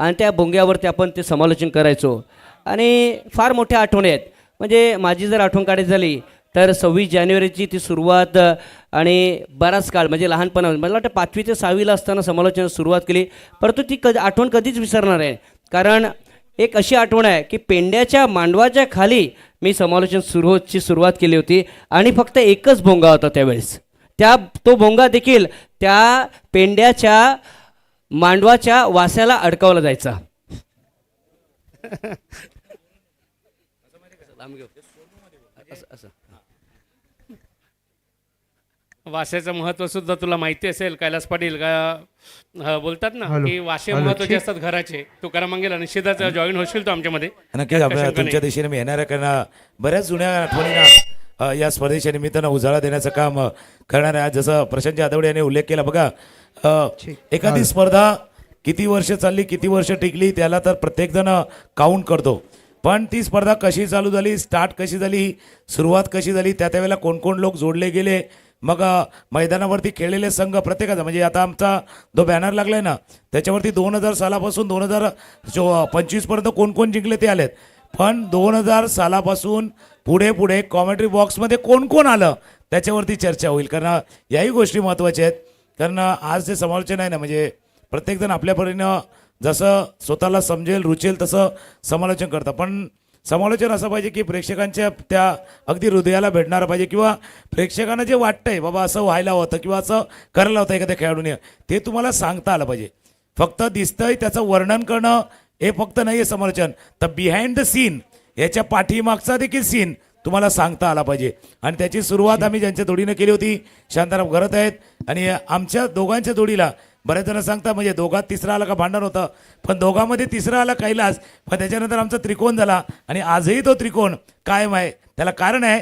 आणि त्या भोंग्यावरती आपण ते समालोचन करायचो आणि फार मोठ्या आठवणी आहेत. म्हणजे माझी जर आठवण काढायची झाली तर 26 जानेवारीची ती सुरुवात आणि बराच काळ म्हणजे लहानपणा मला वाटतं 5वी ते 6वीला असताना समालोचनाला सुरुवात केली. परंतु ती आठवण कधीच विसरणार आहे. कारण एक अशी आठवण आहे की पेंड्याच्या मांडवाच्या खाली मी समालोचन सुरुवात केली होती आणि फक्त एकच भोंगा होता त्यावेळेस. तो भोंगा देखील त्या पेंड्याच्या मांडवाच्या वास्याला अडकवला जायचा. वासेचं महत्व सुद्धा तुला माहिती असेल कैलास पाटील का बोलतात ना की वासे महत्वाचे असतात घराचे. तुकाराम मंगेला निश्चितच जॉईन होशील तो आमच्यामध्ये. नक्कीच तुमच्या दिशेने मी येणार आहे कारण बऱ्याच जुन्या आठवणींना या स्पर्धेच्या निमित्तानं उजाळा देण्याचं काम करणार आहे. जसं प्रशांत जाधव यांनी उल्लेख केला बघा, एखादी स्पर्धा किती वर्ष चालली किती वर्ष टिकली त्याला तर प्रत्येकजण काउंट करतो. पण ती स्पर्धा कशी चालू झाली, स्टार्ट कशी झाली, सुरुवात कशी झाली, त्यावेळेला कोण कोण लोक जोडले गेले, मग मैदानावरती खेळलेले संघ प्रत्येकाचा म्हणजे आता आमचा जो बॅनर लागलाय ना त्याच्यावरती 2000 सालापासून 2025 पर्यंत कोण कोण जिंकले ते आलेत. पण 2000 सालापासून पुढे कॉमेंट्री बॉक्समध्ये कोण कोण आलं त्याच्यावरती चर्चा होईल. कारण याही गोष्टी महत्त्वाच्या आहेत. कारण आज जे समालोचन आहे ना म्हणजे प्रत्येकजण आपल्या परीनं जसं स्वतःला समजेल रुचेल तसं समालोचन करतं. पण समालोचन असं पाहिजे की प्रेक्षकांच्या त्या अगदी हृदयाला भेटणारं पाहिजे किंवा प्रेक्षकांना जे वाटतंय बाबा असं व्हायला होतं किंवा असं करायला होतं एखाद्या खेळाडूने ते तुम्हाला सांगता आलं पाहिजे. फक्त दिसतंय त्याचं वर्णन करणं हे फक्त नाही आहे समालोचन. तर बिहाइंड द सीन याच्या पाठीमागचा देखील सीन तुम्हाला सांगता आला पाहिजे. आणि त्याची सुरुवात आम्ही ज्यांच्या जोडीनं केली होती शांताराम घरत आहेत आणि आमच्या दोघांच्या जोडीला बरेच जण सांगता म्हणजे दोघात तिसरा आला का भांडण होतं, पण दोघांमध्ये तिसरा आला कैलास. पण त्याच्यानंतर आमचा त्रिकोण झाला आणि आजही तो त्रिकोण कायम आहे. त्याला कारण आहे,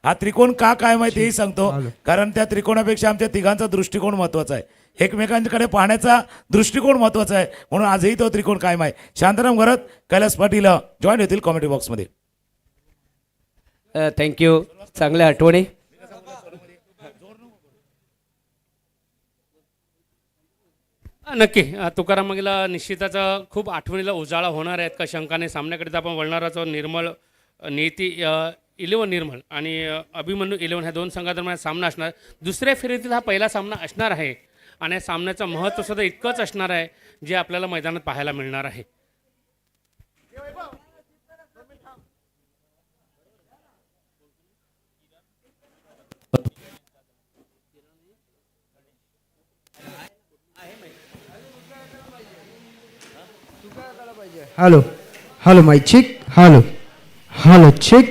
हा त्रिकोण का कायम आहे तेही सांगतो. कारण त्या त्रिकोणापेक्षा आमच्या तिघांचा दृष्टिकोन महत्त्वाचा आहे, एकमेकांकडे पाहण्याचा दृष्टिकोन महत्त्वाचा आहे. म्हणून आजही तो त्रिकोण कायम आहे. शांताराम घरत, कैलास पाटील जॉईन होतील कॉमेंट्री बॉक्समध्ये. थँक्यू. चांगल्या आठवणी. नक्की तुकाराम मंगेला निश्चितच खूप आठवणीला उजाळा होणार आहेत का शंकाने. सामन्याकडे आपण वळणार आहोत. निर्मळ नीती 11 निर्मळ आणि अभिमन्यू 11 ह्या दोन संघादरम्यान सामना असणार. दुसऱ्या फेरीतील हा पहिला सामना असणार आहे आणि या सामन्याचं महत्त्व सुद्धा इतकंच असणार आहे जे आपल्याला मैदानात पाहायला मिळणार आहे. Hello hello mike check. Hello hello check.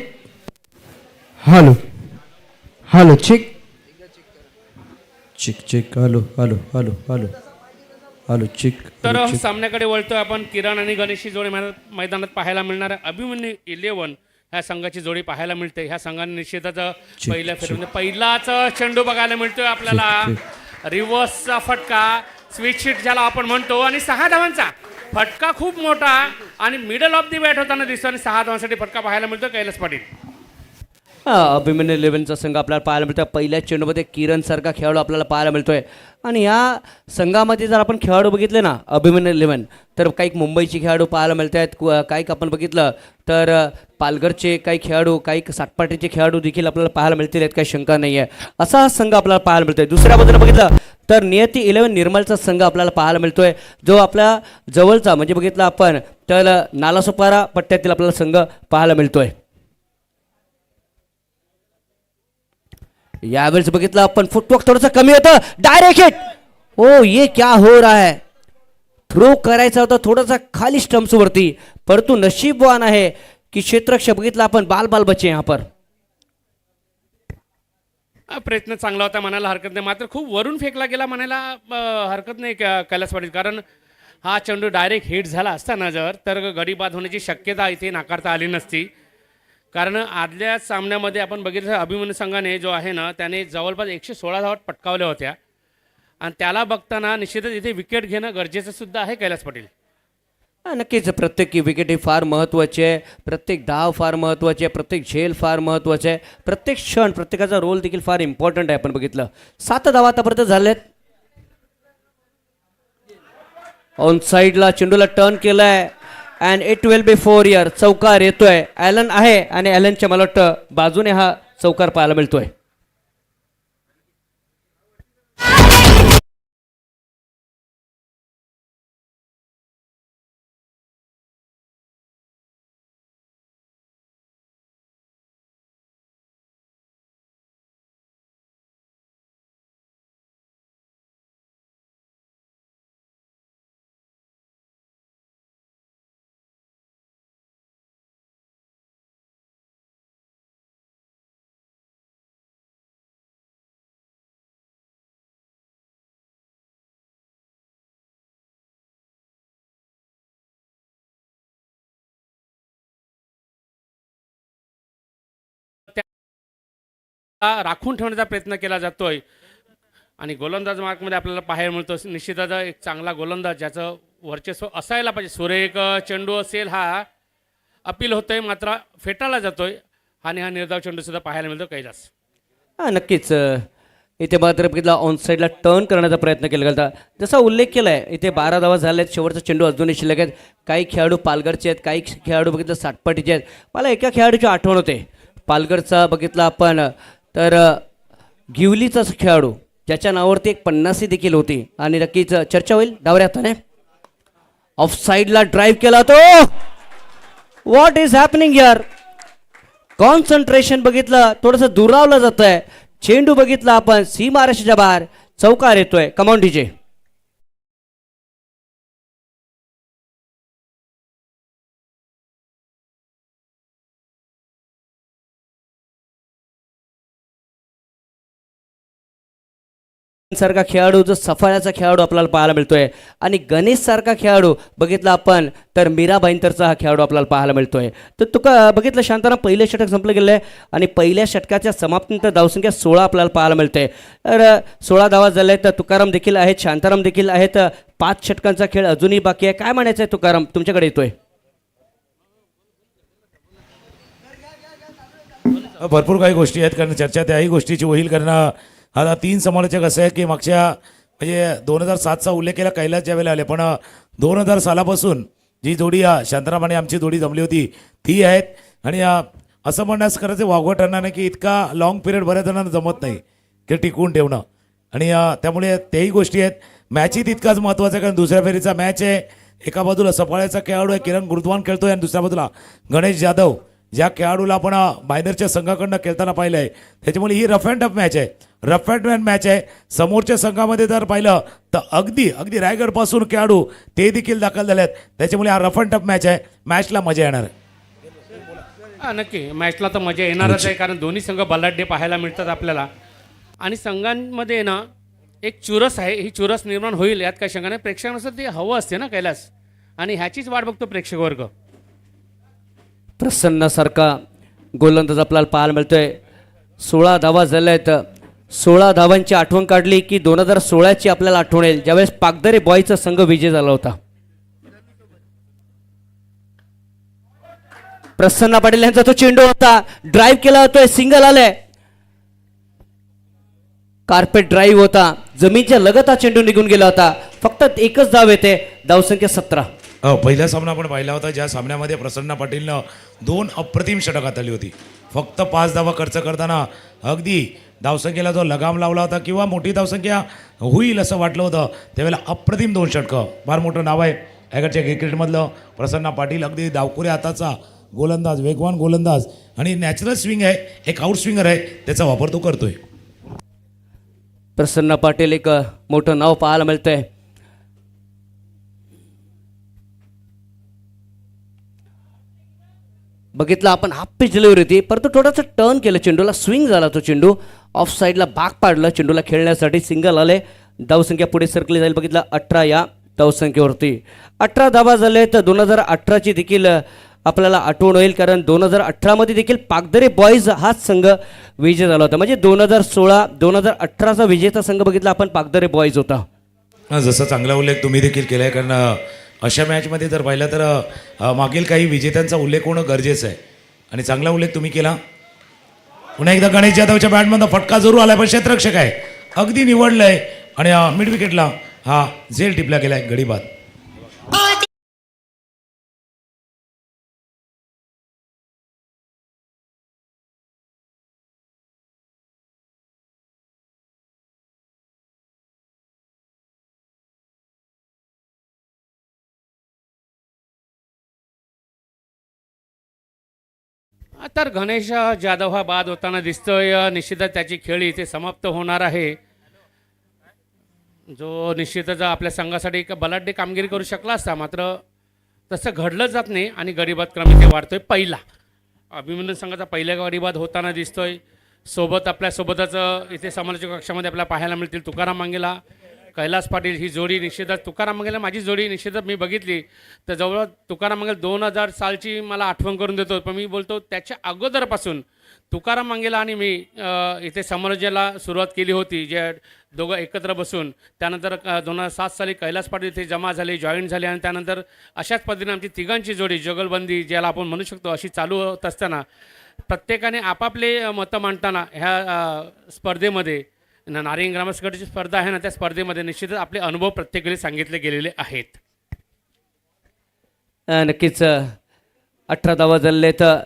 Hello hello check check check. Hello hello hello hello hello check. तर सामन्याकडे वळतोय आपण. किरण आणि गणेशची जोडी मैदानात पाहायला मिळणार आहे. अभिमन्यू 11 ह्या संघाची जोडी पाहायला मिळते. ह्या संघाने निश्चितच पहिल्या फेरीमध्ये पहिलाच चेंडू बघायला मिळतोय आपल्याला. रिव्हर्सचा फटका स्विच हिट ज्याला आपण म्हणतो आणि 6 धावांचा फटका खूप मोठा आणि मिडल ऑफ दी बॅट होताना दिसतो आणि 6 धावांसाठी फटका पाहायला मिळतो कैलास पाटील. अभिमन्यू 11चा संघ आपल्याला पाहायला मिळतोय. पहिल्या चेंडूमध्ये किरणसारखा खेळाडू आपल्याला पाहायला मिळतोय. आणि या संघामध्ये जर आपण खेळाडू बघितले ना अभिमन्यू 11 तर काही मुंबईचे खेळाडू पाहायला मिळत आहेत. काही आपण बघितलं तर पालघरचे काही खेळाडू, काही सातपाटीचे खेळाडू देखील आपल्याला पाहायला मिळतील आहेत, काही शंका नाही आहे. असा हा संघ आपल्याला पाहायला मिळतोय. दुसऱ्या बाजूला बघितलं तर नियती 11 निर्मलचा संघ आपल्याला पाहायला मिळतोय जो आपल्या जवळचा म्हणजे बघितलं आपण तर नालासोपारा पट्ट्यातील आपल्याला संघ पाहायला मिळतोय. यावेळेस बघितलं आपण फुटवर्क थोडंसं कमी होतं. Direct hit. ओ ये क्या हो रहा है. थ्रो करायचा होता थोडासा खाली स्टंप्स वरती, परंतु नशीबवान आहे की क्षेत्ररक्षक बघितलं आपण बाल बचे यहाँ पर. प्रयत्न चांगला होता म्हणायला हरकत नाही, मात्र खूप वरून फेकला गेला म्हणायला हरकत नाही कैलास पाटील. कारण हा चेंडू डायरेक्ट हिट झाला असताना जर तर गडी बाद होण्याची शक्यता इथे नाकारता आली नसती. कारण आदल्या सामन्यामध्ये आपण बघितलं अभिमन्यू संघाने जो आहे ना त्याने जवळपास 116 धावा पटकावल्या होत्या आणि त्याला बघताना निश्चितच इथे विकेट घेणं गरजेचं सुद्धा आहे कैलास पाटील. नक्कीच प्रत्येक विकेट ही फार महत्त्वाची आहे. प्रत्येक धाव फार महत्त्वाची आहे. प्रत्येक झेल फार महत्त्वाचे आहे. प्रत्येक क्षण प्रत्येकाचा रोल देखील फार इम्पॉर्टंट आहे. आपण बघितलं 7 धावा आतापर्यंत झाल्यात. ऑन साईडला चेंडूला टर्न केलाय and it will be 4 year. चौकार येतोय. ॲलन आहे आणि ॲलनच्या मला वाटतं बाजूने हा चौकार पाहायला मिळतोय. राखून ठेवण्याचा प्रयत्न केला जातोय आणि गोलंदाज मार्कमध्ये आपल्याला पाहायला मिळतो निश्चितच एक चांगला गोलंदाज ज्याचं वर्चस्व असायला पाहिजे. सुरेख चेंडू असेल हा अपील होतोय मात्र फेटाळला जातोय आणि हा निर्धाव चेंडू सुद्धा पाहायला मिळतो कैलास. हां नक्कीच. इथे मात्र बघितला ऑन साईडला टर्न करण्याचा प्रयत्न केला गेला. जसा उल्लेख केला आहे इथे 12 धावा झाल्या आहेत. शेवटचा चेंडू अजूनही शिल्लक आहेत. काही खेळाडू पालघरचे आहेत, काही खेळाडू बघितलं सातपाटीचे आहेत. मला एका खेळाडूची आठवण होते. पालघरचा बघितला आपण तर गिवलीचा खेळाडू ज्याच्या नावावरती एक 50 देखील होती आणि नक्कीच चर्चा होईल डावऱ्या हाताने. ऑफ साईडला ड्राईव्ह केला तो. व्हॉट इज हॅपनिंग यार. कॉन्सन्ट्रेशन बघितलं थोडंसं दुरावलं जात आहे. चेंडू बघितला आपण सीमारेषेच्या बाहेर. चौकार येतोय. Command DJ. सारखा खेळाडू जो सफाळ्याचा खेळाडू आपल्याला पाहायला मिळतोय आणि गणेश सारखा खेळाडू बघितला आपण तर मीरा भाईंतरचा हा खेळाडू आपल्याला पाहायला मिळतोय. तर तुका बघितलं शांताराम पहिलं षटक संपलं गेलं आहे आणि पहिल्या षटकाच्या समाप्तीनंतर धावसंख्या 16 आपल्याला पाहायला मिळते. तर 16 धावा झाल्या आहेत. तुकाराम देखील आहेत, शांताराम देखील आहेत. 5 षटकांचा खेळ अजूनही बाकी आहे. काय म्हणायचं आहे तुकाराम, तुमच्याकडे येतोय. भरपूर काही गोष्टी आहेत कारण चर्चा त्याही गोष्टीची होईल कारण आता 3 समालोचक असे आहेत की मागच्या म्हणजे 2007चा उल्लेख केला कैलास ज्यावेळेला आले पण 2000 सालापासून जी जोडी शांताराम आणि आमची जोडी जमली होती ती आहेत आणि असं म्हणण्यास खरंच वागवं ठरणार नाही की इतका लॉंग पिरियड बऱ्याच जणांना जमत नाही की टिकवून ठेवणं आणि त्यामुळे तेही गोष्टी आहेत. मॅचही तितकाच महत्त्वाचा आहे कारण दुसऱ्या फेरीचा मॅच आहे. एका बाजूला सफाळ्याचा खेळाडू आहे किरण गुरुद्वान खेळतोय आणि दुसऱ्या बाजूला गणेश जाधव ज्या खेळाडूला आपण बायनरच्या संघाकडनं खेळताना पाहिलं आहे. त्याच्यामुळे ही रफ अँड टफ मॅच आहे. रफ अँड मॅच आहे. समोरच्या संघामध्ये जर पाहिलं तर अगदी अगदी रायगडपासून खेळाडू ते देखील दाखल झाले आहेत. त्याच्यामुळे हा रफ अँड टफ मॅच आहे. मॅचला मजा येणार आहे. नक्की मॅचला तर मजा येणारच आहे कारण दोन्ही संघ बलाढ्य पाहायला मिळतात आपल्याला आणि संघांमध्ये ना एक चुरस आहे. ही चुरस निर्माण होईल यात काही शंका नाही. प्रेक्षकांना ते हवं असते ना कैलास आणि ह्याचीच वाट बघतो प्रेक्षक वर्ग. प्रसन्नासारखा गोलंदाज आपल्याला पाहायला मिळतोय. 16 धावा झाल्या आहेत. 16 धावांची आठवण काढली की 2016ची आपल्याला आठवण येईल ज्यावेळेस पागदरे बॉयचा संघ विजय झाला होता. प्रसन्न पाटील यांचा तो चेंडू होता. ड्राईव्ह केला होतोय. सिंगल आलाय. कार्पेट ड्राईव्ह होता. जमीनच्या लगत हा चेंडू निघून गेला होता. फक्त एकच धाव येते. धावसंख्या 17. पहिला सामना आपण पाहिला होता ज्या सामन्यामध्ये प्रसन्न पाटीलनं 2 अप्रतिम षटकात आली होती. फक्त 5 धावा खर्च करताना अगदी धावसंख्येला जो लगाम लावला होता किंवा मोठी धावसंख्या होईल असं वाटलं होतं त्यावेळेला अप्रतिम 2 षटकं. फार मोठं नाव आहे ॲगरच्या क्रिकेटमधलं. प्रसन्न पाटील अगदी डावखुऱ्या हाताचा गोलंदाज, वेगवान गोलंदाज आणि नॅचरल स्विंग आहे. एक आउट स्विंगर आहे. त्याचा वापर तो करतोय. प्रसन्न पाटील एक मोठं नाव पाहायला मिळतंय. बघितलं आपण हाफ पिच डिलिव्हरी होती परंतु थोडासा टर्न केलं चेंडूला. स्विंग झाला तो चेंडू. ऑफ साईडला भाग पाडलं चेंडूला खेळण्यासाठी. सिंगल आले. धावसंख्या पुढे सरकली जाईल. बघितलं 18 या धावसंख्येवरती. 18 धावा झाले तर 2018ची देखील आपल्याला आठवण होईल कारण 2018मध्ये देखील पागदरे बॉईज हाच संघ विजय झाला होता. म्हणजे 2018चा विजेता संघ बघितला आपण पागदरे बॉईज होता. जसं चांगला उल्लेख तुम्ही देखील केला आहे कारण अशा मॅचमध्ये जर पाहिलं तर मागील काही विजेत्यांचा उल्लेख होणं गरजेचं आहे आणि चांगला उल्लेख तुम्ही केला. पुन्हा एकदा गणेश जाधवच्या बॅटमधून फटका जरूर आला पण क्षेत्ररक्षक आहे. अगदी निवडलं आहे आणि मिड विकेटला हा झेल टिपला गेला आहे. गडी बाद. तर गणेश जाधव हा बाद होताना दिसतोय. निश्चितच त्याची खेळ इथे समाप्त होणार आहे. जो निश्चितच आपल्या संघासाठी एक बलाढ्य कामगिरी करू शकला असता, मात्र तसं घडलं जात नाही आणि गरीबात क्रम इथे वाढतोय. पहिला अभिमन्यू संघाचा पहिल्या गरीबात होताना दिसतोय. सोबत आपल्यासोबतच इथे समालोचक कक्षामध्ये आपल्याला पाहायला मिळतील तुकाराम मांगेला, कैलास पाटील. ही जोडी निश्चितच तुकाराम मांगेला माझी जोडी निश्चितच मी बघितली तर जवळ तुकाराम मांगेल 2000 सालची मला आठवण करून देतो. पण मी बोलतो त्याच्या अगोदरपासून तुकाराम मांगेला आणि मी इथे समालोचनाला सुरुवात केली होती, जे दोघं एकत्र बसून. त्यानंतर 2007 साली कैलास पाटील इथे जमा झाले, जॉईन झाले आणि त्यानंतर अशाच पद्धतीने आमची तिघांची जोडी जुगलबंदी ज्याला आपण म्हणू शकतो अशी चालू होत असताना प्रत्येकाने आपापले मतं मांडताना ह्या स्पर्धेमध्ये नारिंग ग्रामस्कटची स्पर्धा आहे ना, त्या स्पर्धेमध्ये निश्चितच आपले अनुभव प्रत्येकाने सांगितले गेलेले आहेत. नक्कीच 18 धावा झाले. तर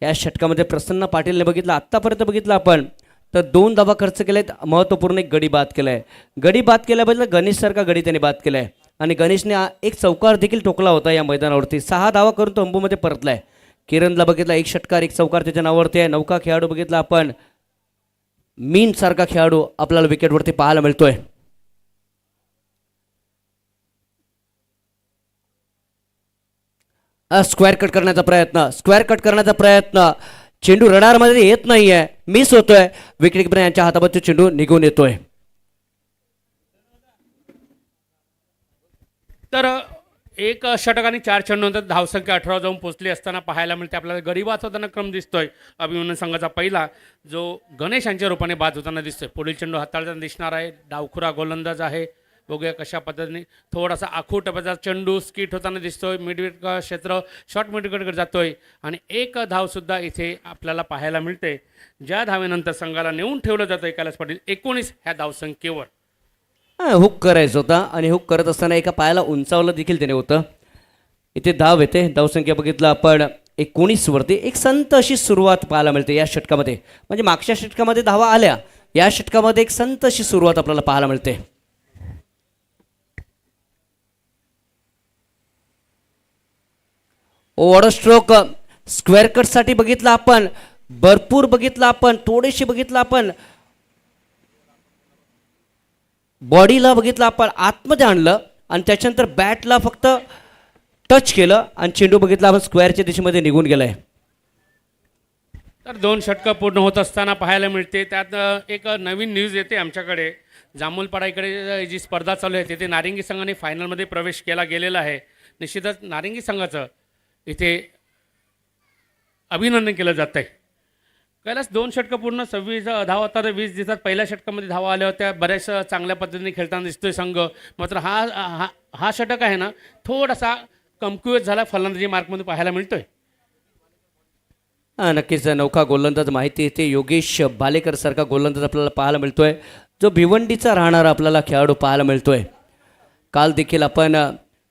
या षटकामध्ये प्रसन्न पाटीलने बघितलं, आत्तापर्यंत बघितलं आपण तर 2 धावा खर्च केले आहेत. महत्त्वपूर्ण एक गडी बाद केला आहे. गडी बाद केल्याबद्दल गणेशसारखा गडी त्याने बाद केला आहे आणि गणेशने एक चौकार देखील ठोकला होता या मैदानावरती. 6 धावा करून तो अंबूमध्ये परतला आहे. किरणला बघितला, 1 षटकार 1 चौकार त्याच्या नावावरती आहे. नौका खेळाडू बघितला आपण, मीन सारखा खेळाडू आपल्याला विकेटवरती पाहायला मिळतोय. स्क्वेअर कट करण्याचा प्रयत्न, चेंडू रडारमध्ये येत नाहीये, मिस होतोय. विकेट किपर यांच्या हातामध्ये चेंडू निघून येतोय. तर एक षटक आणि 4 चेंडूनंतर धावसंख्या 18 जाऊन पोहोचली असताना पाहायला मिळते आपल्याला गरीबात होताना क्रम दिसतोय. अभिमन्यू संघाचा पहिला जो गणेश यांच्या रूपाने बाद होताना दिसतोय. पुढील चेंडू हाताळताना दिसणार आहे. डावखुरा गोलंदाज आहे. बघूया कशा पद्धतीने थोडासा आखूट टप्प्याचा चेंडू स्किट होताना दिसतोय. मिडविकेट क्षेत्र शॉर्ट मिडविकेटकडे जातोय आणि एक धावसुद्धा इथे आपल्याला पाहायला मिळते, ज्या धावेनंतर संघाला नेऊन ठेवलं जातं कैलास पाटील 19 ह्या धावसंख्येवर. हुक करायचं होता आणि हुक करत असताना एका पायाला उंचावलं देखील त्याने होतं. इथे धाव येते. धावसंख्या बघितलं आपण 19 वरती. एक संत अशी सुरुवात पाहायला मिळते या षटकामध्ये. म्हणजे मागच्या षटकामध्ये धावा आल्या, या षटकामध्ये एक संत अशी सुरुवात आपल्याला पाहायला मिळते. ओव्हर स्ट्रोक स्क्वेअर कटसाठी बघितलं आपण, भरपूर बघितलं आपण, थोडेसे बघितलं आपण, बॉडीला बघितलं आपण, आतमध्ये आणलं आणि त्याच्यानंतर बॅटला फक्त टच केलं आणि चेंडू बघितला आपण स्क्वेअरच्या दिशेमध्ये निघून गेलाय. तर 2 षटकं पूर्ण होत असताना पाहायला मिळते. त्यात एक नवीन न्यूज येते आमच्याकडे. जांभूलपाडा इकडे जी स्पर्धा चालू आहे तिथे नारिंगी संघाने फायनलमध्ये प्रवेश केला गेलेला आहे. निश्चितच नारिंगी संघाचं इथे अभिनंदन केलं जात आहे. कैलास 2 षटकं पूर्ण 26 धावा होतात, 20 दिवसात पहिल्या षटकामध्ये धावा आल्या होत्या. बऱ्याच चांगल्या पद्धतीने खेळताना दिसतोय संघ. मात्र हा षटक आहे ना थोडासा कमकुवत झाला फलंदाजी मार्कमध्ये पाहायला मिळतोय. नक्कीच नौका गोलंदाज माहिती येते. योगेश बालेकर सारखा गोलंदाज आपल्याला पाहायला मिळतोय, जो भिवंडीचा राहणारा आपल्याला खेळाडू पाहायला मिळतोय. काल देखील आपण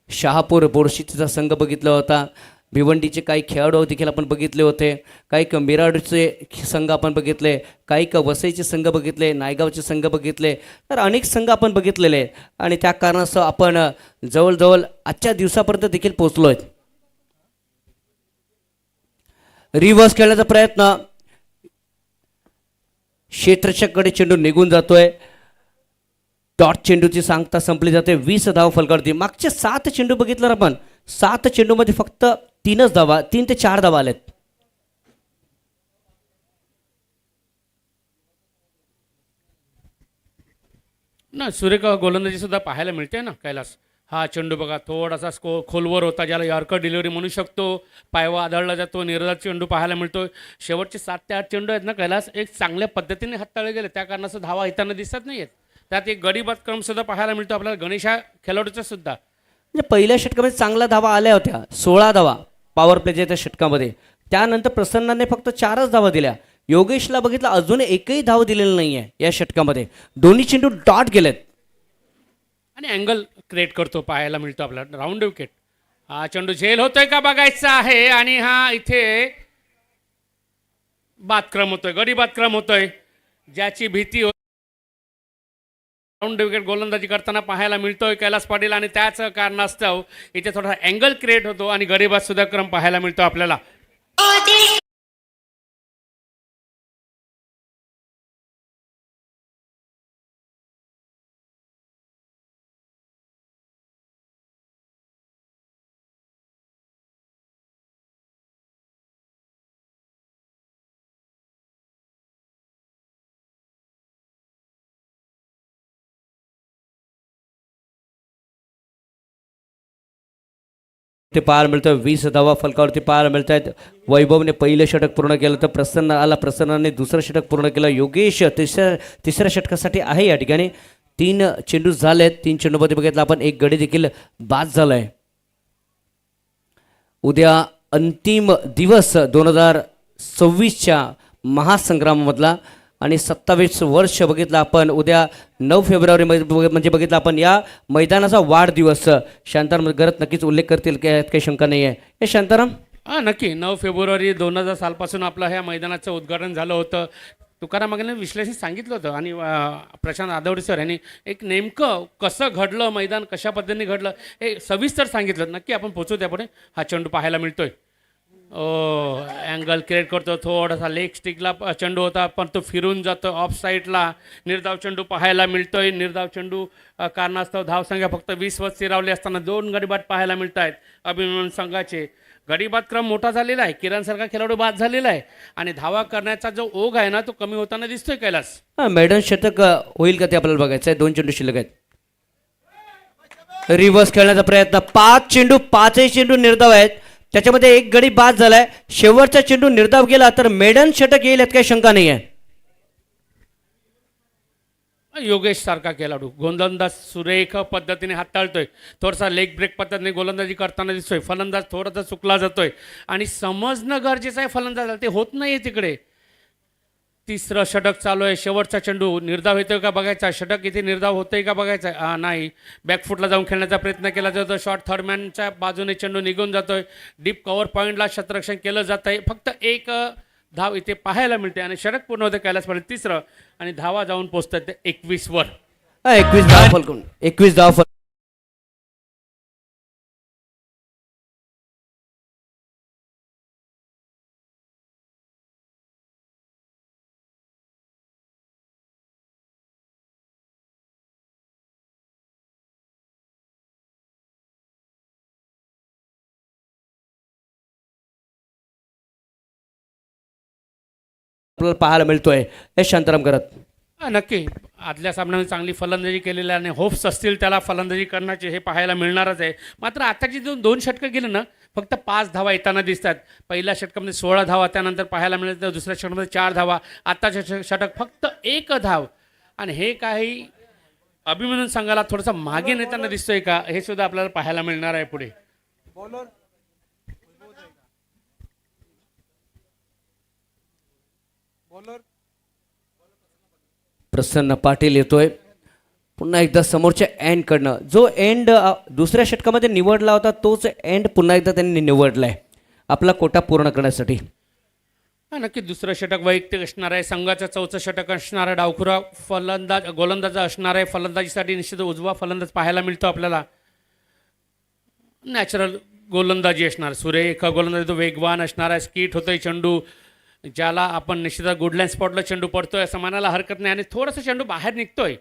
शहापूर बोरशीचा संघ बघितला होता. भिवंडीचे काही खेळाडू देखील आपण बघितले होते. काही मिराडचे संघ आपण बघितले, काही वसईचे संघ बघितले, नायगावचे संघ बघितले. तर अनेक संघ आपण बघितलेले आहेत आणि त्या कारणास्तव आपण जवळजवळ आजच्या दिवसापर्यंत देखील पोहोचलो आहेत. रिव्हर्स खेळण्याचा प्रयत्न, क्षेत्ररक्षकाकडे चेंडू निघून जातोय. डॉट चेंडूची सांगता संपली जाते. 20 धाव फलकावरती. मागचे 7 चेंडू बघितलं आपण, 7 चेंडूमध्ये फक्त 3 धावा, 3 ते 4 धावा आल्यात. ना सुरेख गोलंदाजी सुद्धा पाहायला मिळते ना कैलास. हा चेंडू बघा थोडासा खोलवर होता, ज्याला यॉर्कर डिलिव्हरी म्हणू शकतो. पायवा आदळला जातो, निर्धार चेंडू पाहायला मिळतो. शेवटचे 7 ते 8 चेंडू आहेत ना कैलास एक चांगल्या पद्धतीने हाताळले गेले, त्या कारणाचं धावा येताना दिसत नाही आहेत. त्यात एक गडीबाद क्रम सुद्धा पाहायला मिळतो आपल्याला गणेशा खेळाडूचा सुद्धा. म्हणजे पहिल्या षटकामध्ये चांगल्या धावा आल्या होत्या, 16 धावा पॉवर प्लेच्या त्या षटकामध्ये. त्यानंतर प्रसन्नाने फक्त 4च धावा दिल्या. योगेशला बघितलं अजून एकही धाव दिलेलं नाही आहे या षटकामध्ये. दोन्ही चेंडू डॉट गेलेत. आणि अँगल क्रिएट करतो, पाहायला मिळतो आपल्याला राऊंड विकेट. हा चेंडू झेल होतोय का बघायचा आहे आणि हा इथे बादक्रम होतोय, गडी बादक्रम होतोय, ज्याची भीती राऊंड विकेट गोलंदाजी करताना पाहायला मिळतोय कैलास पाटील आणि त्याच कारणास्तव इथे थोडा अँगल क्रिएट होतो आणि गडीबाद सुद्धा क्रम पाहायला मिळतो आपल्याला. ते पाहायला मिळतं 20 धावा फलकावरती पाहायला मिळत आहेत. वैभवने पहिलं षटक पूर्ण केलं तर प्रसन्न आला, प्रसन्नाने दुसरं षटक पूर्ण केलं. योगेश तिसऱ्या षटकासाठी आहे या ठिकाणी. 3 चेंडू झालेत. 3 चेंडूमध्ये बघितलं आपण एक गडी देखील बाद झालाय. उद्या अंतिम दिवस 2026च्या महासंग्रामामधला आणि 27 वर्ष बघितलं आपण. उद्या 9 फेब्रुवारी म्हणजे बघितलं आपण या मैदानाचा वाढदिवस. शांताराम गरत नक्कीच उल्लेख करतील, काही शंका नाही आहे. हे शांताराम, हां नक्की 9 फेब्रुवारी 2000 सालपासून आपलं ह्या मैदानाचं उद्घाटन झालं होतं. तुकाराम मागेने विश्लेषण सांगितलं होतं आणि प्रशांत आदवडे सर यांनी एक नेमकं कसं घडलं मैदान, कशा पद्धतीने घडलं हे सविस्तर सांगितलं. नक्की आपण पोचू त्यापुढे. हा चेंडू पाहायला मिळतोय. अँगल क्रिएट करतो, थोडासा लेग स्टिकला चेंडू होता पण तो फिरून जातो ऑफ साईडला. निर्धाव चेंडू पाहायला मिळतोय. निर्धाव चेंडू कारणास्तव धावसंख्या फक्त 20 वर स्थिरावली असताना 2 गडीबाद पाहायला मिळत आहेत अभिमन्यू संघाचे. गडीबाद क्रम मोठा झालेला आहे. किरणसारखा खेळाडू बाद झालेला आहे आणि धावा करण्याचा जो ओघ आहे ना तो कमी होताना दिसतोय कैलास. मैदान षटक होईल का ते आपल्याला बघायचं आहे. 2 चेंडू शिल्लक आहेत. रिव्हर्स खेळण्याचा प्रयत्न. 5 चेंडू, 5ही चेंडू निर्धाव आहेत. त्याच्यामध्ये एक गडी बाद झालाय. शेवटचा चेंडू निर्धाव गेला तर मेडन षटक येईल यात काही शंका नाही आहे. योगेश सारखा खेळाडू गोलंदाज सुरेख पद्धतीने हाताळतोय. थोडासा लेग ब्रेक पद्धतीने गोलंदाजी करताना दिसतोय. फलंदाज थोडासा चुकला जातोय आणि समजणं गरजेचं आहे फलंदाजाला, ते होत नाही तिकडे. तिसरं षटक चालू आहे. शेवटचा चेंडू निर्धाव येतोय का बघायचा. षटक इथे निर्धाव होतोय का बघायचा. नाही, बॅकफुटला जाऊन खेळण्याचा प्रयत्न केला जातो. शॉर्ट थर्डमॅनच्या बाजूने चेंडू निघून जातोय. डीप कव्हर पॉईंटला क्षेत्ररक्षण केलं जात आहे. फक्त एक धाव इथे पाहायला मिळते आणि षटक पूर्ण होते कैलास पाटील तिसरं आणि धावा जाऊन पोचतात ते 21 वर. 21 धाव फलकून 21 धाव आपल्याला पाहायला मिळतोय. हे शांताराम करत. नक्की आदल्या सामन्यामध्ये चांगली फलंदाजी केलेली आहे आणि होप्स असतील त्याला फलंदाजी करण्याचे हे पाहायला मिळणारच आहे. मात्र आताची दोन षटकं गेली ना फक्त 5 धावा येताना दिसतात. पहिल्या षटकामध्ये 16 धावा, त्यानंतर पाहायला मिळत दुसऱ्या षटकामध्ये 4 धावा. आत्ताच्या षटक फक्त 1 धाव आणि हे काही अभिमन्यू संघाला थोडंसं मागे नेताना दिसतोय का हे सुद्धा आपल्याला पाहायला मिळणार आहे पुढे. प्रसन्न पाटील येतोय पुन्हा एकदा समोरच्या एंड कडनं. जो एंड दुसऱ्या षटकामध्ये निवडला होता तोच एंड पुन्हा एकदा त्यांनी निवडलाय आपला कोटा पूर्ण करण्यासाठी. नक्की दुसरं षटक वैयक्तिक असणार आहे. संघाचं 4थं षटक असणार आहे. डावखुरा फलंदाज गोलंदाज असणार आहे. फलंदाजीसाठी निश्चित उजवा फलंदाज पाहायला मिळतो आपल्याला. नॅचरल गोलंदाजी असणार. सुरेख गोलंदाजी तो वेगवान असणार आहे. स्कीट होतोय चेंडू ज्याला आपण निश्चितच गुडलाईन स्पॉटला चेंडू पडतोय असं म्हणायला हरकत नाही आणि थोडंसं चेंडू बाहेर निघतोय.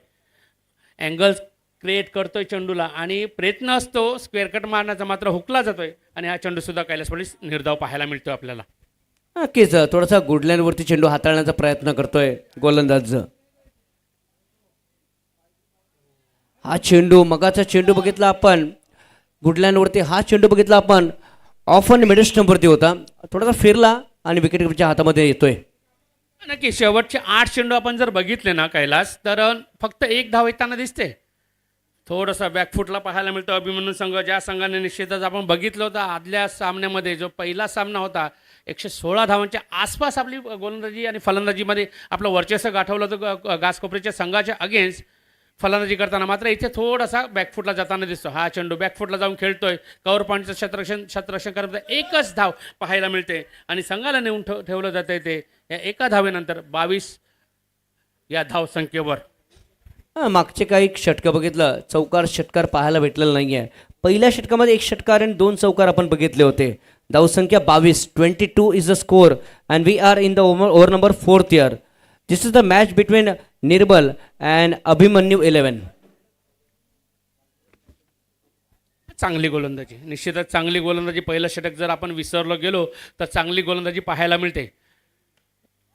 अँगल्स क्रिएट करतोय चेंडूला आणि प्रयत्न असतो स्क्वेअर कट मारण्याचा, मात्र हुकला जातोय आणि हा चेंडू सुद्धा कैलास पाटील निर्धाव पाहायला मिळतोय आपल्याला. नक्कीच थोडासा गुडलाईनवरती चेंडू हाताळण्याचा प्रयत्न करतोय गोलंदाज. हा चेंडू मगाचा चेंडू बघितला आपण गुडलाईनवरती. हा चेंडू बघितला आपण ऑफ अँड मिडल स्टंपवरती होता. थोडासा फिरला आणि विकेटकीपरच्या हातामध्ये येतोय. नक्की शेवटचे 8 चेंडू आपण जर बघितले ना कैलास तर फक्त 1 धाव येताना दिसते. थोडंसं बॅकफुटला पाहायला मिळतो अभिमन्यू संघ. ज्या संघाने निश्चितच आपण बघितलं होतं आदल्या सामन्यामध्ये जो पहिला सामना होता 116 धावांच्या आसपास आपली गोलंदाजी आणि फलंदाजीमध्ये आपलं वर्चस्व गाठवलं होतं घासकोपऱ्याच्या संघाच्या अगेन्स्ट. फलंदाजी करताना. मात्र इथे थोडासा बॅकफुटला जाताना दिसतो. हा चेंडू बॅकफुटला जाऊन खेळतोय. कव्हर पॉईंटचं क्षेत्ररक्षण करत एकच धाव पाहायला मिळते आणि संघाला नेऊन ठेवलं जातं ते या एका धावेनंतर 22 या धावसंख्येवर. मागचे काही षटकं बघितलं, चौकार षटकार पाहायला भेटलेलं नाही आहे. पहिल्या षटकामध्ये 1 षटकार आणि 2 चौकार आपण बघितले होते. धावसंख्या 22 is the score and we are in the over number 4th year. This is the match between Nirbal and Abhimanyu 11. चांगली गोलंदाजी, निश्चितच चांगली गोलंदाजी. पहिलं षटक जर आपण विसरलो गेलो तर चांगली गोलंदाजी पाहायला मिळते.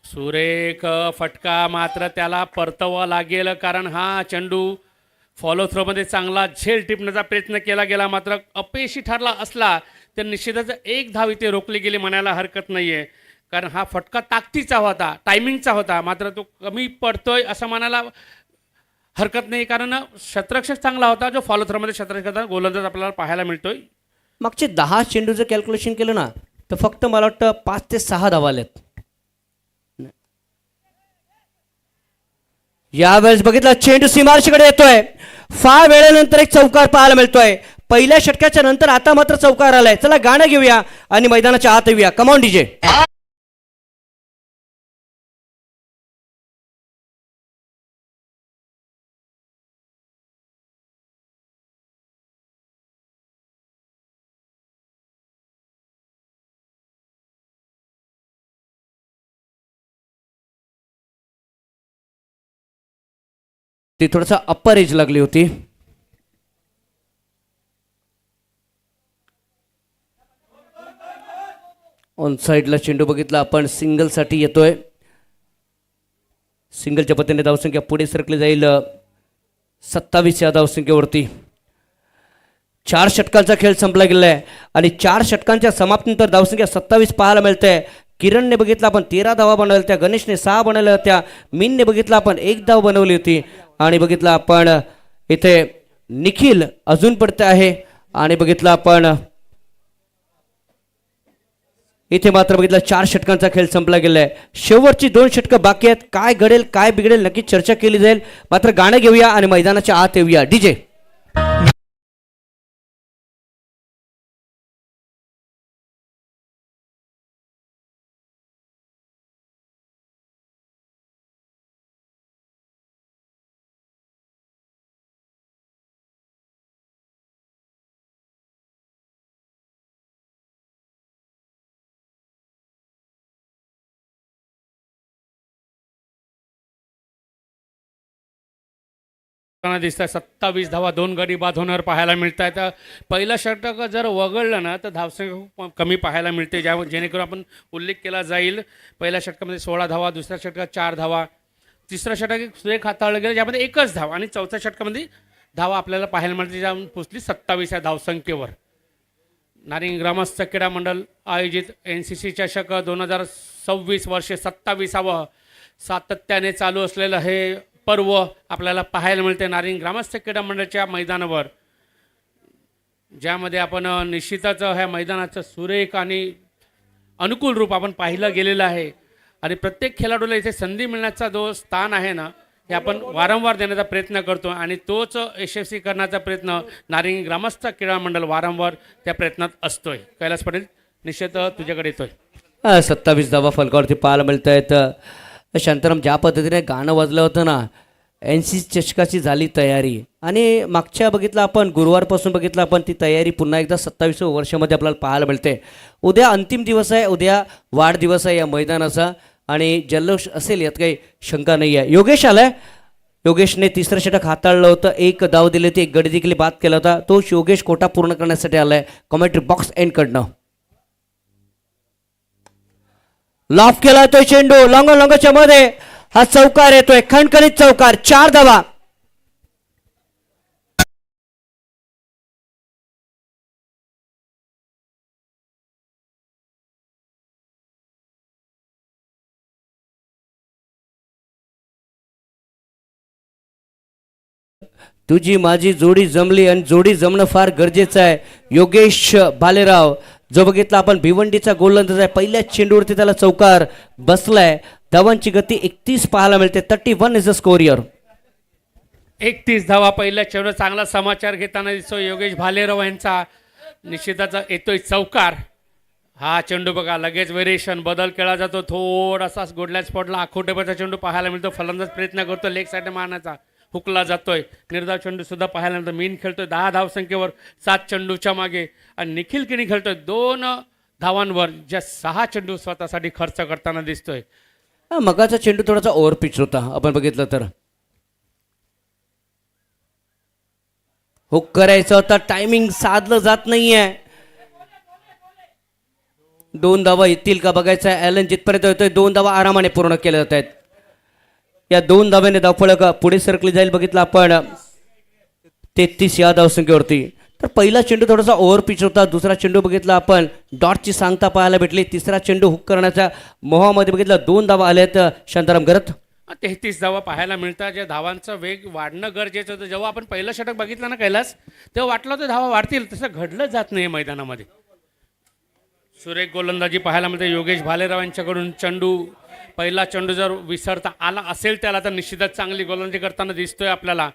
सुरेख फटका, मात्र त्याला परतवा लागेल कारण हा चेंडू फॉलो थ्रोमध्ये चांगला झेल टिपण्याचा प्रयत्न केला गेला, मात्र अपयशी ठरला असला तर निश्चितच 1 धाव इथे रोखली गेली म्हणायला हरकत नाही आहे. कारण हा फटका ताकदीचा होता, टायमिंगचा होता, मात्र तो कमी पडतोय असं म्हणायला हरकत नाही. कारण क्षेत्ररक्षक चांगला होता, जो फॉलो थ्रोमध्ये क्षेत्ररक्षक गोलंदाज आपल्याला पाहायला मिळतोय. मागचे 10 चेंडूचं कॅल्क्युलेशन केलं ना तर फक्त मला वाटतं 5 ते 6 धावा आल्यात. यावेळेस बघितलं चेंडू सीमारेषेकडे येतोय. फार वेळेनंतर एक चौकार पाहायला मिळतोय. पहिल्या षटकाच्या नंतर आता मात्र चौकार आलाय. चला गाणं घेऊया आणि मैदानाच्या आत येऊया. Come on DJ. ती थोडासा अप्पर एज लागली होती. ऑन साईडला चेंडू बघितला आपण, सिंगलसाठी येतोय. सिंगलच्या पद्धतीने धावसंख्या पुढे सरकली जाईल 27 या धावसंख्येवरती. 4 षटकांचा खेळ संपला गेला आहे आणि 4 षटकांच्या समाप्तीनंतर धावसंख्या 27 पाहायला मिळते. किरणने बघितलं आपण 13 धावा बनवल्या होत्या, गणेशने 6 बनवल्या होत्या, मीनने बघितलं आपण 1 धाव बनवली होती आणि बघितलं आपण इथे निखिल अजून पडते आहे आणि बघितलं आपण इथे मात्र बघितलं 4 षटकांचा खेळ संपला गेलाय. शेवटची 2 षटकं बाकी आहेत. काय घडेल काय बिघडेल नक्की चर्चा केली जाईल. मात्र गाणं घेऊया आणि मैदानाच्या आत येऊया. डीजे. दिसत 27 धावा 2 गडी बाद होणार पाहायला मिळत आहेत. पहिलं षटक जर वगळलं ना तर धावसंख्या कमी पाहायला मिळते, जेणेकरून आपण उल्लेख केला जाईल. पहिल्या षटकामध्ये 16 धावा, दुसऱ्या षटकात 4 धावा, तिसरं षटक सुरेख हाताळलं गेलं ज्यामध्ये 1च धाव आणि चौथ्या षटकामध्ये धावा आपल्याला पाहायला मिळते, ज्या पोचली 27 या धावसंख्येवर. नारिंग ग्रामस्थ क्रीडा मंडळ आयोजित NCC चषक 2026 वर्षे 27वा सातत्याने चालू असलेलं हे पर्व आपल्याला पाहायला मिळते नारिंग ग्रामस्थ क्रीडा मंडळाच्या मैदानावर, ज्यामध्ये आपण निश्चितच ह्या मैदानाचं सुरेख आणि अनुकूल रूप आपण पाहिलं गेलेलं आहे. आणि प्रत्येक खेळाडूला इथे संधी मिळण्याचा जो स्थान आहे ना हे आपण वारंवार देण्याचा प्रयत्न करतो आणि तोच यशस्वी करण्याचा प्रयत्न नारिंग ग्रामस्थ क्रीडा मंडळ वारंवार त्या प्रयत्नात असतोय. कैलास पाटील, निश्चित तुझ्याकडे येतोय. 27 धावा फलकावरती पाहायला मिळत आहेत. शांताराम, ज्या पद्धतीने गाणं वाजलं होतं ना, NCC चषकाची झाली तयारी आणि मागच्या बघितलं आपण गुरुवारपासून बघितलं आपण ती तयारी पुन्हा एकदा 27व्या वर्षामध्ये आपल्याला पाहायला मिळते. उद्या अंतिम दिवस आहे, उद्या वाढदिवस आहे या मैदानाचा आणि जल्लोष असेल यात काही शंका नाही आहे. योगेश आलाय. योगेशने 3रं षटक हाताळलं होतं, 1 धाव दिली होती, 1 गडी देखील बाद केला होता. तो योगेश कोटा पूर्ण करण्यासाठी आलाय कॉमेंट्री बॉक्स एंडकडनं. लॉफ केला तो चेंडू लॉंगच्या मध्ये, हा चौकार येतोय, खणखणीत चौकार, 4 धावा. तुझी माझी जोडी जमली आणि जोडी जमणं फार गरजेचं आहे. योगेश भालेराव जो बघितला आपण भिवंडीचा गोलंदाज आहे, पहिल्या चेंडूवरती त्याला चौकार बसलाय. धावांची गती 31 पाहायला मिळते. 31 इज अ स्कोर हिअर. 31 धावा पहिल्या चेंडू चांगला समाचार घेताना दिसतो योगेश भालेराव यांचा. निश्चितच येतोय चौकार. हा चेंडू बघा लगेच व्हेरिएशन बदल केला जातो. थोडासा गोडल्या स्पॉटला आखोटेपचा चेंडू पाहायला मिळतो. फलंदाज प्रयत्न करतो लेग साईड मारण्याचा, हुकला जातोय. निर्धाव चेंडू सुद्धा पाहायला मिळतो. मीन खेळतोय 10 धावसंख्येवर 7 चेंडूच्या मागे. आणि निखिल किनी खेळतोय 2 धावांवर, ज्या 6 चेंडू स्वतःसाठी खर्च करताना दिसतोय. मगाचा चेंडू थोडासा ओव्हर पिच होता आपण बघितलं तर. हुक करायचं होता, टायमिंग साधलं जात नाहीये. 2 धावा येतील का बघायचं आहे. ॲलन जिथपर्यंत येतोय 2 धावा आरामाने पूर्ण केल्या जात आहेत. या 2 धाव्याने धावफलक पुढे सरकली जाईल बघितलं आपण 33 या धावसंख्येवरती. तर पहिला चेंडू थोडासा ओव्हर पिच होता. दुसरा चेंडू बघितला आपण डॉटची सांगता पाहायला भेटली. तिसरा चेंडू हुक करण्याच्या मोहामध्ये बघितला 2 धावा आल्यात शांताराम गरत. 33 धावा पाहायला मिळतात. ज्या धावांचा वेग वाढणं गरजेचं होतं. जेव्हा आपण पहिलं षटक बघितलं ना कैलास, तेव्हा वाटलं होतं धावा वाढतील, तसं घडलं जात नाही मैदानामध्ये. सुरेख गोलंदाजी पाहायला मिळते योगेश भालेराव यांच्याकडून. चेंडू पहिला चेंडू जर विसरता आला असेल त्याला तर निश्चितच चांगली गोलंदाजी करताना दिसतोय आपल्याला.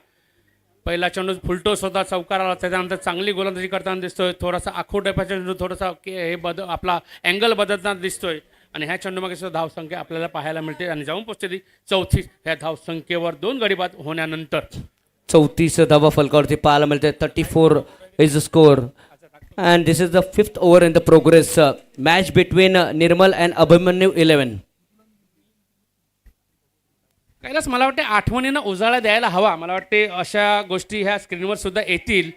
पहिला चेंडू फुलटोस होता, चौकार आला, त्याच्यानंतर चांगली गोलंदाजी करताना दिसतोय. थोडासा आखोटप्याचा चेंडू थोडासा हे आपला अँगल बदलताना दिसतोय. आणि ह्या चेंडूमागे सुद्धा धावसंख्या आपल्याला पाहायला मिळते. आणि जाऊन पोचते ती 34 ह्या धावसंख्येवर 2 गडी बाद होण्यानंतर. 34 धावा फलकावरती पाहायला मिळते. 34 is score. And this is the 5th over in the progress match between Nirmal and Abhimanyu 11. Kailas मला वाटते आठवणीनं उजाळा द्यायला हवा. मला वाटते अशा गोष्टी ह्या स्क्रीनवर सुद्धा येतील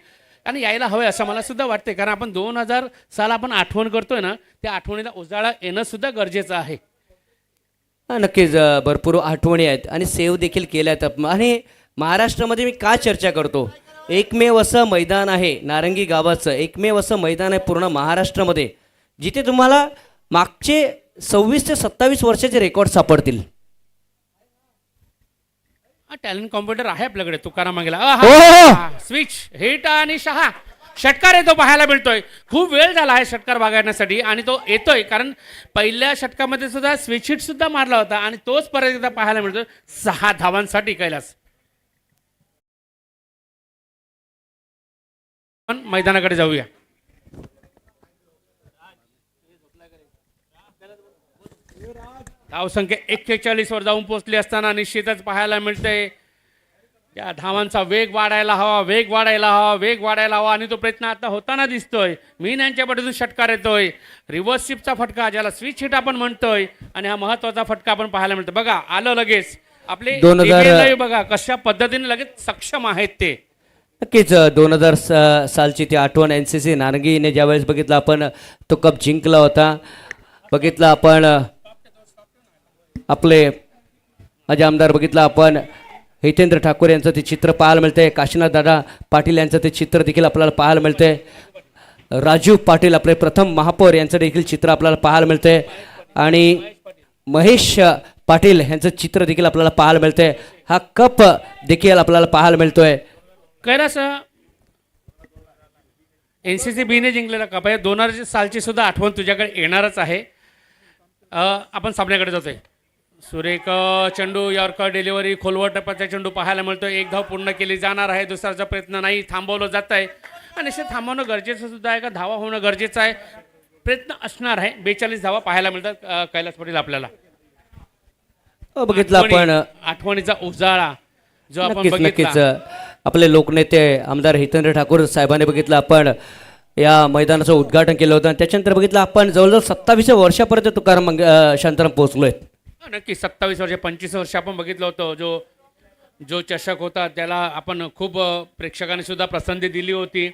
आणि यायला हवे असं मला सुद्धा वाटते. कारण आपण 2000 साल आपण आठवण करतोय ना, त्या आठवणीला उजाळा येणं सुद्धा गरजेचं आहे. नक्कीच भरपूर आठवणी आहेत आणि सेव्ह देखील केल्या आहेत. आणि महाराष्ट्रामध्ये मी का चर्चा करतो, एकमेव असं मैदान आहे नारंगी गावाचं, एकमेव असं मैदान आहे पूर्ण महाराष्ट्रामध्ये जिथे तुम्हाला मागचे 26 ते 27 वर्षाचे रेकॉर्ड सापडतील. टॅलेंट कॉम्प्युटर आहे आपल्याकडे. तुकाराम मागेला हो. स्विच हिट आणि 6 षटकार येतो पाहायला मिळतोय. खूप वेळ झाला आहे षटकार बघण्यासाठी आणि तो येतोय कारण पहिल्या षटकामध्ये सुद्धा स्विच हिट सुद्धा मारला होता आणि तोच परत एकदा पाहायला मिळतोय 6 धावांसाठी. कैलास पण मैदानाकडे जाऊया. धावसंख्या 41 वर जाऊन पोहोचली असताना निश्चितच पाहायला मिळते त्या धावांचा वेग वाढायला हवा, वेग वाढायला हवा, वेग वाढायला हवा. आणि तो प्रयत्न आता होताना दिसतोय. मीन यांच्या पटीतून षटकार येतोय. रिव्हर्स शिपचा फटका ज्याला स्विच हिट आपण म्हणतोय आणि हा महत्वाचा फटका आपण पाहायला मिळतो. बघा आलं लगेच आपले 2000 बघा कशा पद्धतीने लगेच सक्षम आहेत ते. नक्कीच 2000 सालची ती आठवण. NCC नारंगीने ज्यावेळेस बघितलं आपण तो कप जिंकला होता. बघितलं आपण आपले माझे आमदार, बघितलं आपण हितेंद्र ठाकूर यांचं ते चित्र पाहायला मिळते. काशीनाथ दादा पाटील यांचं ते चित्र देखील आपल्याला पाहायला मिळते. राजीव पाटील आपले प्रथम महापौर यांचं देखील चित्र आपल्याला पाहायला मिळते. आणि महेश पाटील यांचं चित्र देखील आपल्याला पाहायला मिळते. हा कप देखील आपल्याला पाहायला मिळतोय. कैलास NCC बीने जिंकलेला कप आहे. 2000 सालची सुद्धा आठवण तुझ्याकडे येणारच आहे. आपण सामन्याकडे जातोय. सुरेख चेंडू यॉर्कर डिलिव्हरी खोलवर टप्प्याचा चेंडू पाहायला मिळतोय. 1 धाव पूर्ण केली जाणार आहे. दुसऱ्याचा प्रयत्न नाही, थांबवलं जात आहे. आणि निश्चित थांबवणं गरजेचं सुद्धा आहे का धावा होणं गरजेचं आहे. प्रयत्न असणार आहे. 42 धावा पाहायला मिळतात कैलास पाटील आपल्याला. बघितलं आपण आठवणीचा उजाळा जो आपण नक्कीच बघितला. नक्कीच आपले लोकनेते आमदार हितेंद्र ठाकूर साहेबांनी बघितलं आपण या मैदानाचं उद्घाटन केलं होतं. आणि त्याच्यानंतर बघितलं आपण जवळजवळ 27 वर्षापर्यंत तुकाराम शांताराम पोहोचलोय. नक्की 27 वर्ष 25 वर्ष आपण बघितलं होतं. जो चषक होता त्याला आपण खूप प्रेक्षकांनी सुद्धा पसंती दिली होती.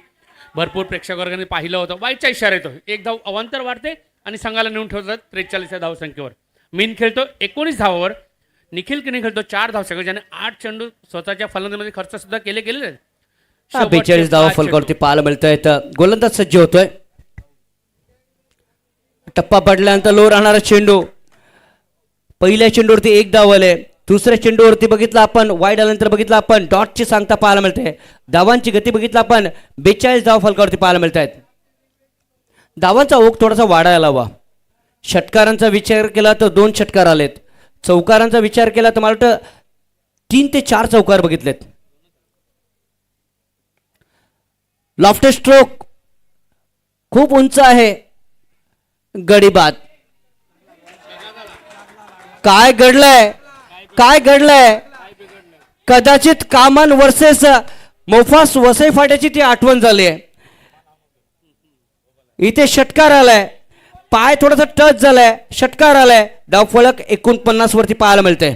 भरपूर प्रेक्षकांनी पाहिलं होतं. वाईटचा इशारा येतो. 1 धाव अवांतर वाढते आणि संघाला नेऊन ठेवतात 43 या धावसंख्येवर. मीन खेळतो 19 धावावर. निखिल किनी खेळतो 4 धावसंख्या, ज्याने 8 चेंडू स्वतःच्या फलंदाजीमध्ये खर्च सुद्धा केलेले. 42 धावा फलकावरती पाहायला मिळत आहेत. गोलंदाज सज्ज होतोय. टप्पा पडल्यानंतर लो राहणारा चेंडू. पहिल्या चेंडूवरती 1 धाव आले. दुसऱ्या चेंडूवरती बघितलं आपण वाईड आल्यानंतर बघितलं आपण डॉटची सांगता पाहायला मिळते. धावांची गती बघितलं आपण 42 धावा फलकावरती पाहायला मिळत आहेत. धावांचा ओघ थोडासा वाढायला हवा. षटकारांचा विचार केला तर 2 षटकार आलेत. चौकारांचा विचार केला तर मला वाटतं 3 ते 4 चौकार बघितलेत. लॉफ्ट स्ट्रोक खूप उंच आहे, गडी बाद. काय घडलंय, काय घडलंय? कदाचित कामन वर्सेस मोफास वसई फाट्याची ती आठवण झाली आहे. इथे षटकार आलाय, पाय थोडासा टच झालाय, षटकार आलाय. धावफलक 49 वरती पाहायला मिळते.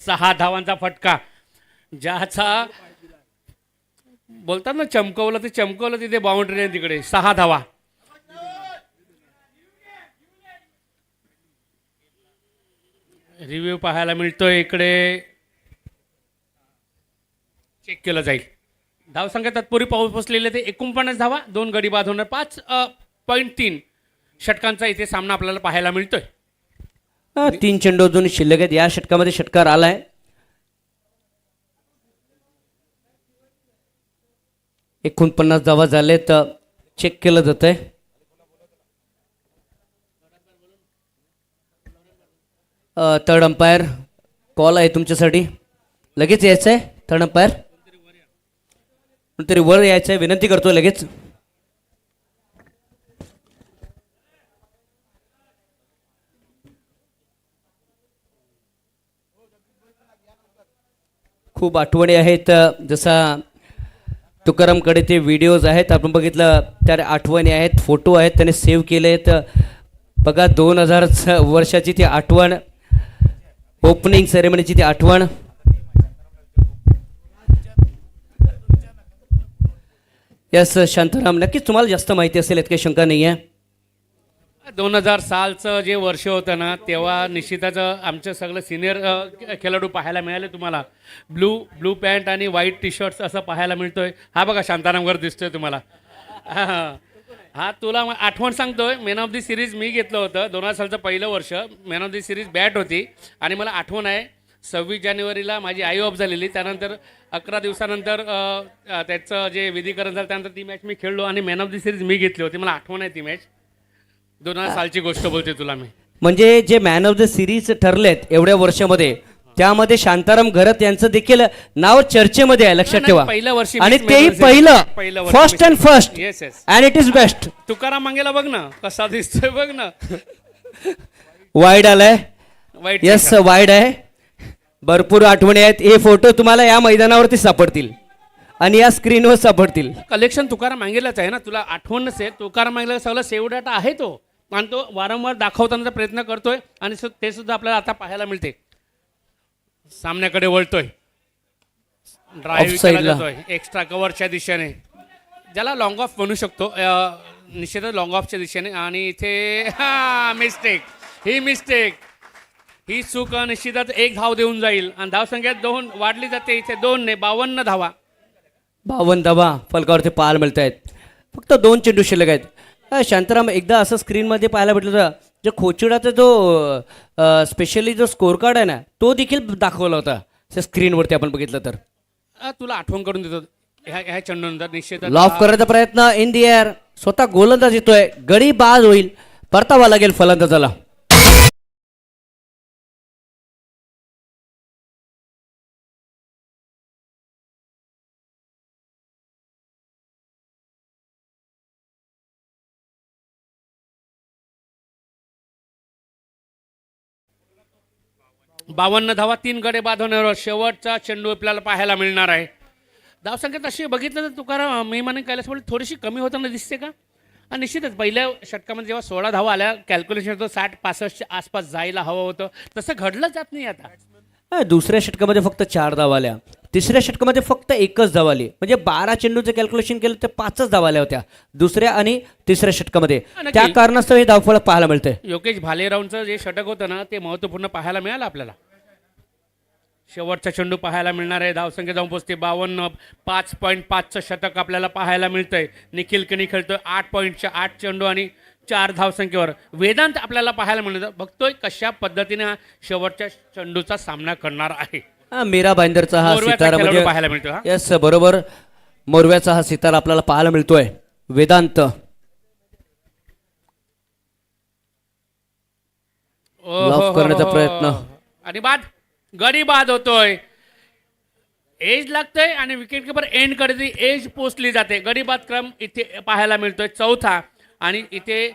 सहा धावांचा फटका, ज्याचा बोलतात ना चमकवलं ते चमकवलं. तिथे बाउंड्री आहे, तिकडे 6 धावा. रिव्ह्यू पाहायला मिळतोय इकडे, चेक केलं जाईल. धावसंख्या तत्पूर्वी पाऊस पोचलेले ते 49 धावा, 2 गडी बाद होणार. 5.3 षटकांचा इथे सामना आपल्याला पाहायला मिळतोय. 3 चेंडू अजून शिल्लक आहेत. या षटकामध्ये षटकार आलाय. एकूण 50 धावा झाले तर चेक केलं जात आहे. थर्ड अंपायर कॉल आहे तुमच्यासाठी. लगेच यायचं आहे थर्ड अंपायर, कोणतरी वर यायचं आहे, विनंती करतोय लगेच. खूप आठवणी आहेत. जसा तुकारामकडे ते व्हिडिओज आहेत, आपण बघितलं त्या आठवणी आहेत, फोटो आहेत, त्याने सेव्ह केले आहेत. बघा 2000 वर्षाची ती आठवण, ओपनिंग सेरेमनीची ती आठवण. यस शांताराम, नक्कीच तुम्हाला जास्त माहिती असेल यात काही शंका नाही आहे. 2000 सालचं जे वर्ष होतं ना, तेव्हा निश्चितच आमचं सगळं सिनियर खेळाडू पाहायला मिळाले तुम्हाला. ब्लू पॅन्ट आणि व्हाईट टी शर्ट्स असं पाहायला मिळतोय. हा बघा शांतारामवर दिसतोय तुम्हाला. हा तुला आठवण सांगतोय, मॅन ऑफ दी सिरीज मी घेतलं होतं. 2000 सालचं पहिलं वर्ष man of the series bat होती. आणि मला आठवण आहे 26 जानेवारीला माझी आई ऑफ झालेली. त्यानंतर 11 दिवसानंतर त्याचं जे विधीकरण झालं, त्यानंतर ती मॅच मी खेळलो आणि मॅन ऑफ दी सिरीज मी घेतली होती. मला आठवण आहे ती मॅच. 2000 सालची गोष्ट बोलते तुला मी. म्हणजे जे मॅन ऑफ द सिरीज ठरलेत एवढ्या वर्षामध्ये, त्यामध्ये शांताराम घरत यांचं देखील नाव चर्चेमध्ये आहे, लक्षात नाही, ठेवा. पहिल्या वर्षी आणि मीच तेही member झाले. पहिलं पहिलं, वर्षी फर्स्ट मीच- and first, Yes, yes. And it is best. Tukaram मांगेला बघ ना कसा दिसतोय, बघ ना. वाईड आलाय. वाईट यस वाईड आहे. भरपूर आठवणी आहेत. हे फोटो तुम्हाला या मैदानावरती सापडतील आणि या स्क्रीनवर सापडतील. कलेक्शन तुकाराम मांगेलाच आहे ना, तुला आठवण नसेल. तुकाराम मांगेला सगळं सेव्ह डाटा आहे तो, आणि तो वारंवार दाखवताना प्रयत्न करतोय. आणि ते सुद्धा आपल्याला आता पाहायला मिळते. सामन्याकडे वळतोय, ड्राईव्ह केला Offside ला. जातोय एक्स्ट्रा कव्हरच्या दिशेने, ज्याला लॉंग ऑफ म्हणू शकतो. निश्चितच लॉंग ऑफच्या दिशेने. आणि इथे मिस्टेक, ही मिस्टेक, ही चूक निश्चितच 1 धाव देऊन जाईल. आणि धावसंख्या 2 वाढली जाते. इथे 2 ने 52 धावा. 52 धावा फलकावरती पाहायला मिळत आहेत. फक्त 2 चेंडू शिल्लक आहेत. शांताराम, एकदा असं स्क्रीनमध्ये पाहायला भेटलं होतं, जो खोचिडाचा जो स्पेशली जो स्कोर कार्ड आहे ना, तो देखील दाखवला होता त्या स्क्रीनवरती आपण बघितलं तर. तुला आठवण करून देतो ह्या चेंडूनंतर निश्चित लॉफ करायचा प्रयत्न इन दी एअर, स्वतः गोलंदाज येतोय, गडी बाद होईल, परतावा लागेल फलंदाजाला. बावन्न धावा, 3 गडे बाद होण्यावर शेवटचा चेंडू आपल्याला पाहायला मिळणार आहे. धावसंख्या तशी बघितलं तर तुकाराम मी म्हणे कैलासवाडी थोडीशी कमी होताना दिसते का? आणि निश्चितच पहिल्या षटकामध्ये जेव्हा 16 धावा आल्या, कॅल्क्युलेशन होतं 60-65च्या आसपास जायला हवं होतं, तसं घडलं जात नाही आता. दुसऱ्या षटकामध्ये फक्त 4 धावा आल्या, तिसऱ्या षटकामध्ये फक्त 1च धाव आली. म्हणजे 12 चेंडूचं कॅल्क्युलेशन केलं तर 5च धावा आल्या होत्या दुसऱ्या आणि तिसऱ्या षटकामध्ये. नक्की. त्या कारणास्तव हे धावफलक पाहायला मिळतंय. योगेश भालेरावचं जे षटक होतं ना, ते महत्त्वपूर्ण पाहायला मिळालं आपल्याला. शेवटचा चेंडू पाहायला मिळणार आहे. धावसंख्या जाऊन पोचते 52. 5.5चं षटक आपल्याला पाहायला मिळतंय. निखिल किनी खेळतोय 8 पॉईंटच्या 8 चेंडू आणि 4 धावसंख्येवर. वेदांत आपल्याला पाहायला मिळतं, बघतोय कशा पद्धतीने हा शेवटच्या चेंडूचा सामना करणार आहे. मीरा भाईंदरचा हा मोरव्याचा सितारा खेळाडू म्हणजे पाहायला मिळतो. हा येस बरोबर. मोरव्याचा हा सितार आपल्याला पाहायला मिळतोय वेदांत. लॉफ करण्याचा प्रयत्न. आणि बाद गडी बाद होतोय. एज लागतंय आणि विकेट किपर एंड कडे एज पोचली जाते. गडी बाद क्रम इथे पाहायला मिळतोय चौथा. आणि इथे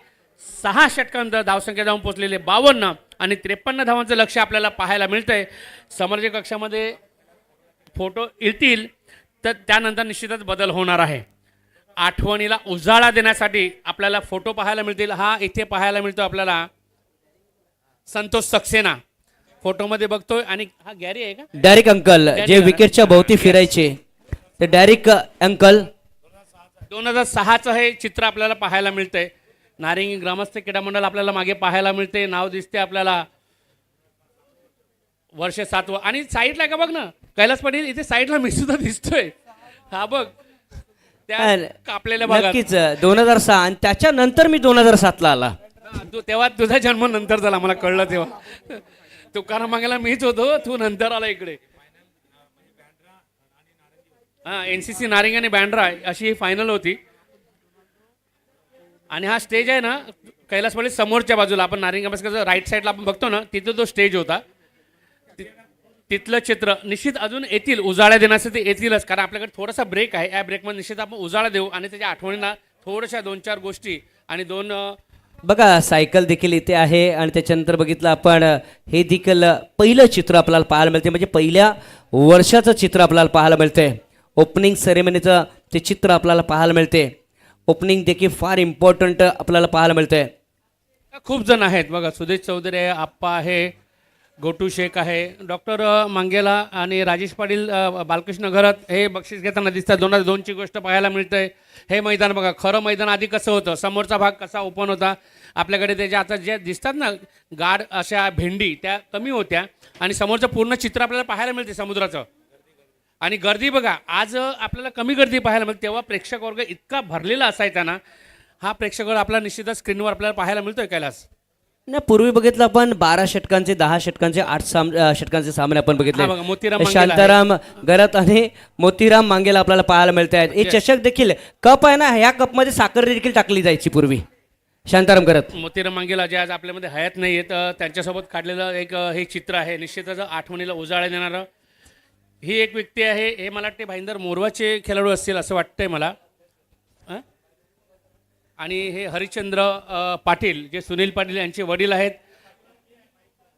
6 षटकांचा धावसंख्या जाऊन पोचलेले 52 आणि 53 धावांचं लक्ष आपल्याला पाहायला मिळतंय. समोरच्या कक्षामध्ये फोटो येतील तर त्यानंतर निश्चितच बदल होणार आहे. आठवणीला उजाळा देण्यासाठी आपल्याला फोटो पाहायला मिळतील. हा इथे पाहायला मिळतो आपल्याला संतोष सक्सेना फोटोमध्ये बघतोय. आणि हा गॅरी आहे का? डायरेक्ट अंकल जे विकेटच्या भोवती फिरायचे ते डायरेक्ट अंकल. 2006चं हे चित्र आपल्याला पाहायला मिळतंय. नारिंगी ग्रामस्थ क्रीडा मंडळ आपल्याला मागे पाहायला मिळते. नाव दिसते आपल्याला वर्ष 7वं. आणि साईडला का बघ ना कैलास पाटील इथे साईडला मी सुद्धा दिसतोय. हा बघ त्या कापलेल्या भागात. नक्कीच 2006 आणि त्याच्यानंतर मी 2007 ला आला. तू तेव्हा तुझा जन्म नंतर झाला मला कळलं तेव्हा. तुकाराम मागायला मीच होतो, तू नंतर आला इकडे. हा NCC नारिंग आणि बँड्रा अशी ही फायनल होती. आणि हा स्टेज आहे ना कैलास पाटील समोरच्या बाजूला आपण नारिंग अभ्यासकाचं राईट साईडला आपण बघतो ना तिथं तो स्टेज होता. तिथलं चित्र निश्चित अजून येतील उजाळ्या देण्यासाठी येतीलच. कारण आपल्याकडे थोडासा ब्रेक आहे. या ब्रेकमध्ये निश्चित आपण उजाळा देऊ आणि त्याच्या आठवणींना थोड्याशा 2-4 गोष्टी आणि 2 बघा सायकल देखील इथे आहे. आणि त्याच्यानंतर बघितलं आपण हे देखील पहिलं चित्र आपल्याला पाहायला मिळते. म्हणजे पहिल्या वर्षाचं चित्र आपल्याला पाहायला मिळते. ओपनिंग सेरेमनीचं ते चित्र आपल्याला पाहायला मिळते. ओपनिंग देखील फार इम्पॉर्टंट आपल्याला पाहायला मिळते. खूप जण आहेत बघा. सुदेश चौधरी आहे, आप्पा आहे, गोटू शेख आहे, डॉक्टर मंगेला आणि राजेश पाटील बालकृष्ण घरत हे बक्षीस घेताना दिसतात. 2002ची गोष्ट पाहायला मिळतंय. हे मैदान बघा खरं मैदान आधी कसं होतं. समोरचा भाग कसा ओपन होता. आपल्याकडे त्याच्या आता जे दिसतात ना गाड अशा भेंडी त्या कमी होत्या. आणि समोरचं पूर्ण चित्र आपल्याला पाहायला मिळते समुद्राचं. आणि गर्दी बघा आज आपल्याला कमी गर्दी पाहायला मिळते. तेव्हा प्रेक्षक वर्ग इतका भरलेला असायचा ना. हा प्रेक्षक वर्ग आपला निश्चितच स्क्रीनवर आपल्याला पाहायला मिळतोय कैलास. नाही पूर्वी बघितलं आपण 12 षटकांचे 10 षटकांचे 8 षटकांचे सामने आपण हा बघा, बघितले. मोतीराम मांगेला आहे. शांताराम घरात आणि मोतीराम मांगेला आपल्याला पाहायला मिळत आहेत. हे चषक देखील कप आहे ना ह्या कपमध्ये साखर देखील टाकली जायची पूर्वी. शांताराम घरात मोतीराम मांगेला जे आज आपल्यामध्ये हयात नाही आहेत त्यांच्यासोबत काढलेलं एक हे चित्र आहे. निश्चितच आठवणीला उजाळा देणारं ही एक व्यक्ती आहे. हे मला वाटते भाईंदर मोरवाचे खेळाडू असतील असं वाटतंय मला. आणि हे हरिश्चंद्र पाटील जे सुनील पाटील यांचे वडील आहेत.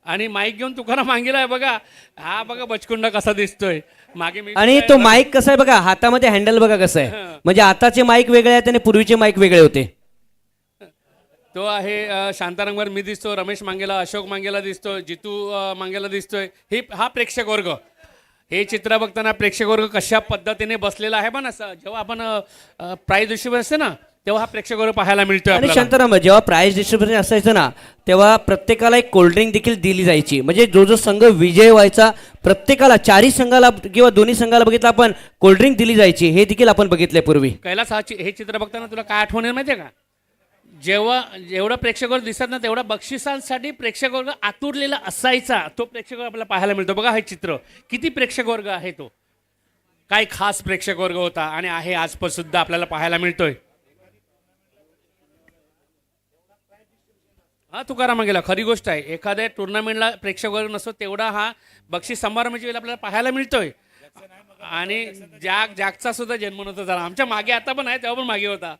आणि माईक घेऊन तुकाराम मांगेला आहे बघा. हा बघा बचकुंडा कसा दिसतोय मागे. मी आणि तो माईक कसा आहे बघा हातामध्ये हँडल बघा कसं आहे. म्हणजे आताचे माईक वेगळे आहेत आणि पूर्वीचे माईक वेगळे होते. तो आहे शांतारामवर मी दिसतो, रमेश मांगेला, अशोक मांगेला दिसतो, जितू मांगेला दिसतोय. हा प्रेक्षक वर्ग. हे चित्र बघताना प्रेक्षक वर्ग कशा पद्धतीने बसलेला आहे पण असं जेव्हा आपण प्राईज डिस्ट्रीब्युशन असते ना तेव्हा हा प्रेक्षक वर्ग पाहायला मिळतोय आणि आपल्याला. शांताराम जेव्हा प्राइज डिस्ट्रीब्युशन असायचं ना तेव्हा प्रत्येकाला एक कोल्ड्रिंक देखील दिली जायची. म्हणजे जो जो संघ विजय व्हायचा प्रत्येकाला 4ही संघाला किंवा दोन्ही संघाला बघितलं आपण कोल्ड्रिंक दिली जायची. हे देखील आपण बघितलंय पूर्वी. कैलास हे चित्र बघताना तुला काय आठवण येईल माहिती आहे का? जेवढा प्रेक्षक वर्ग दिसतात ना तेवढा बक्षिसांसाठी प्रेक्षक वर्ग आतुरलेला असायचा. तो प्रेक्षक वर्ग आपल्याला पाहायला मिळतो. बघा हे चित्र किती प्रेक्षक वर्ग आहे. तो काय खास प्रेक्षक वर्ग होता आणि आहे आजपास सुद्धा आपल्याला पाहायला मिळतोय. हा तुकाराम मांगेला खरी गोष्ट आहे. एखाद्या टुर्नामेंटला प्रेक्षक वर्ग नसतो तेवढा हा बक्षीस समारंभाच्या वेळेला आपल्याला पाहायला मिळतोय. आणि जागचा सुद्धा जन्म नव्हता झाला. आमच्या मागे आता पण आहे तेव्हा पण मागे होता.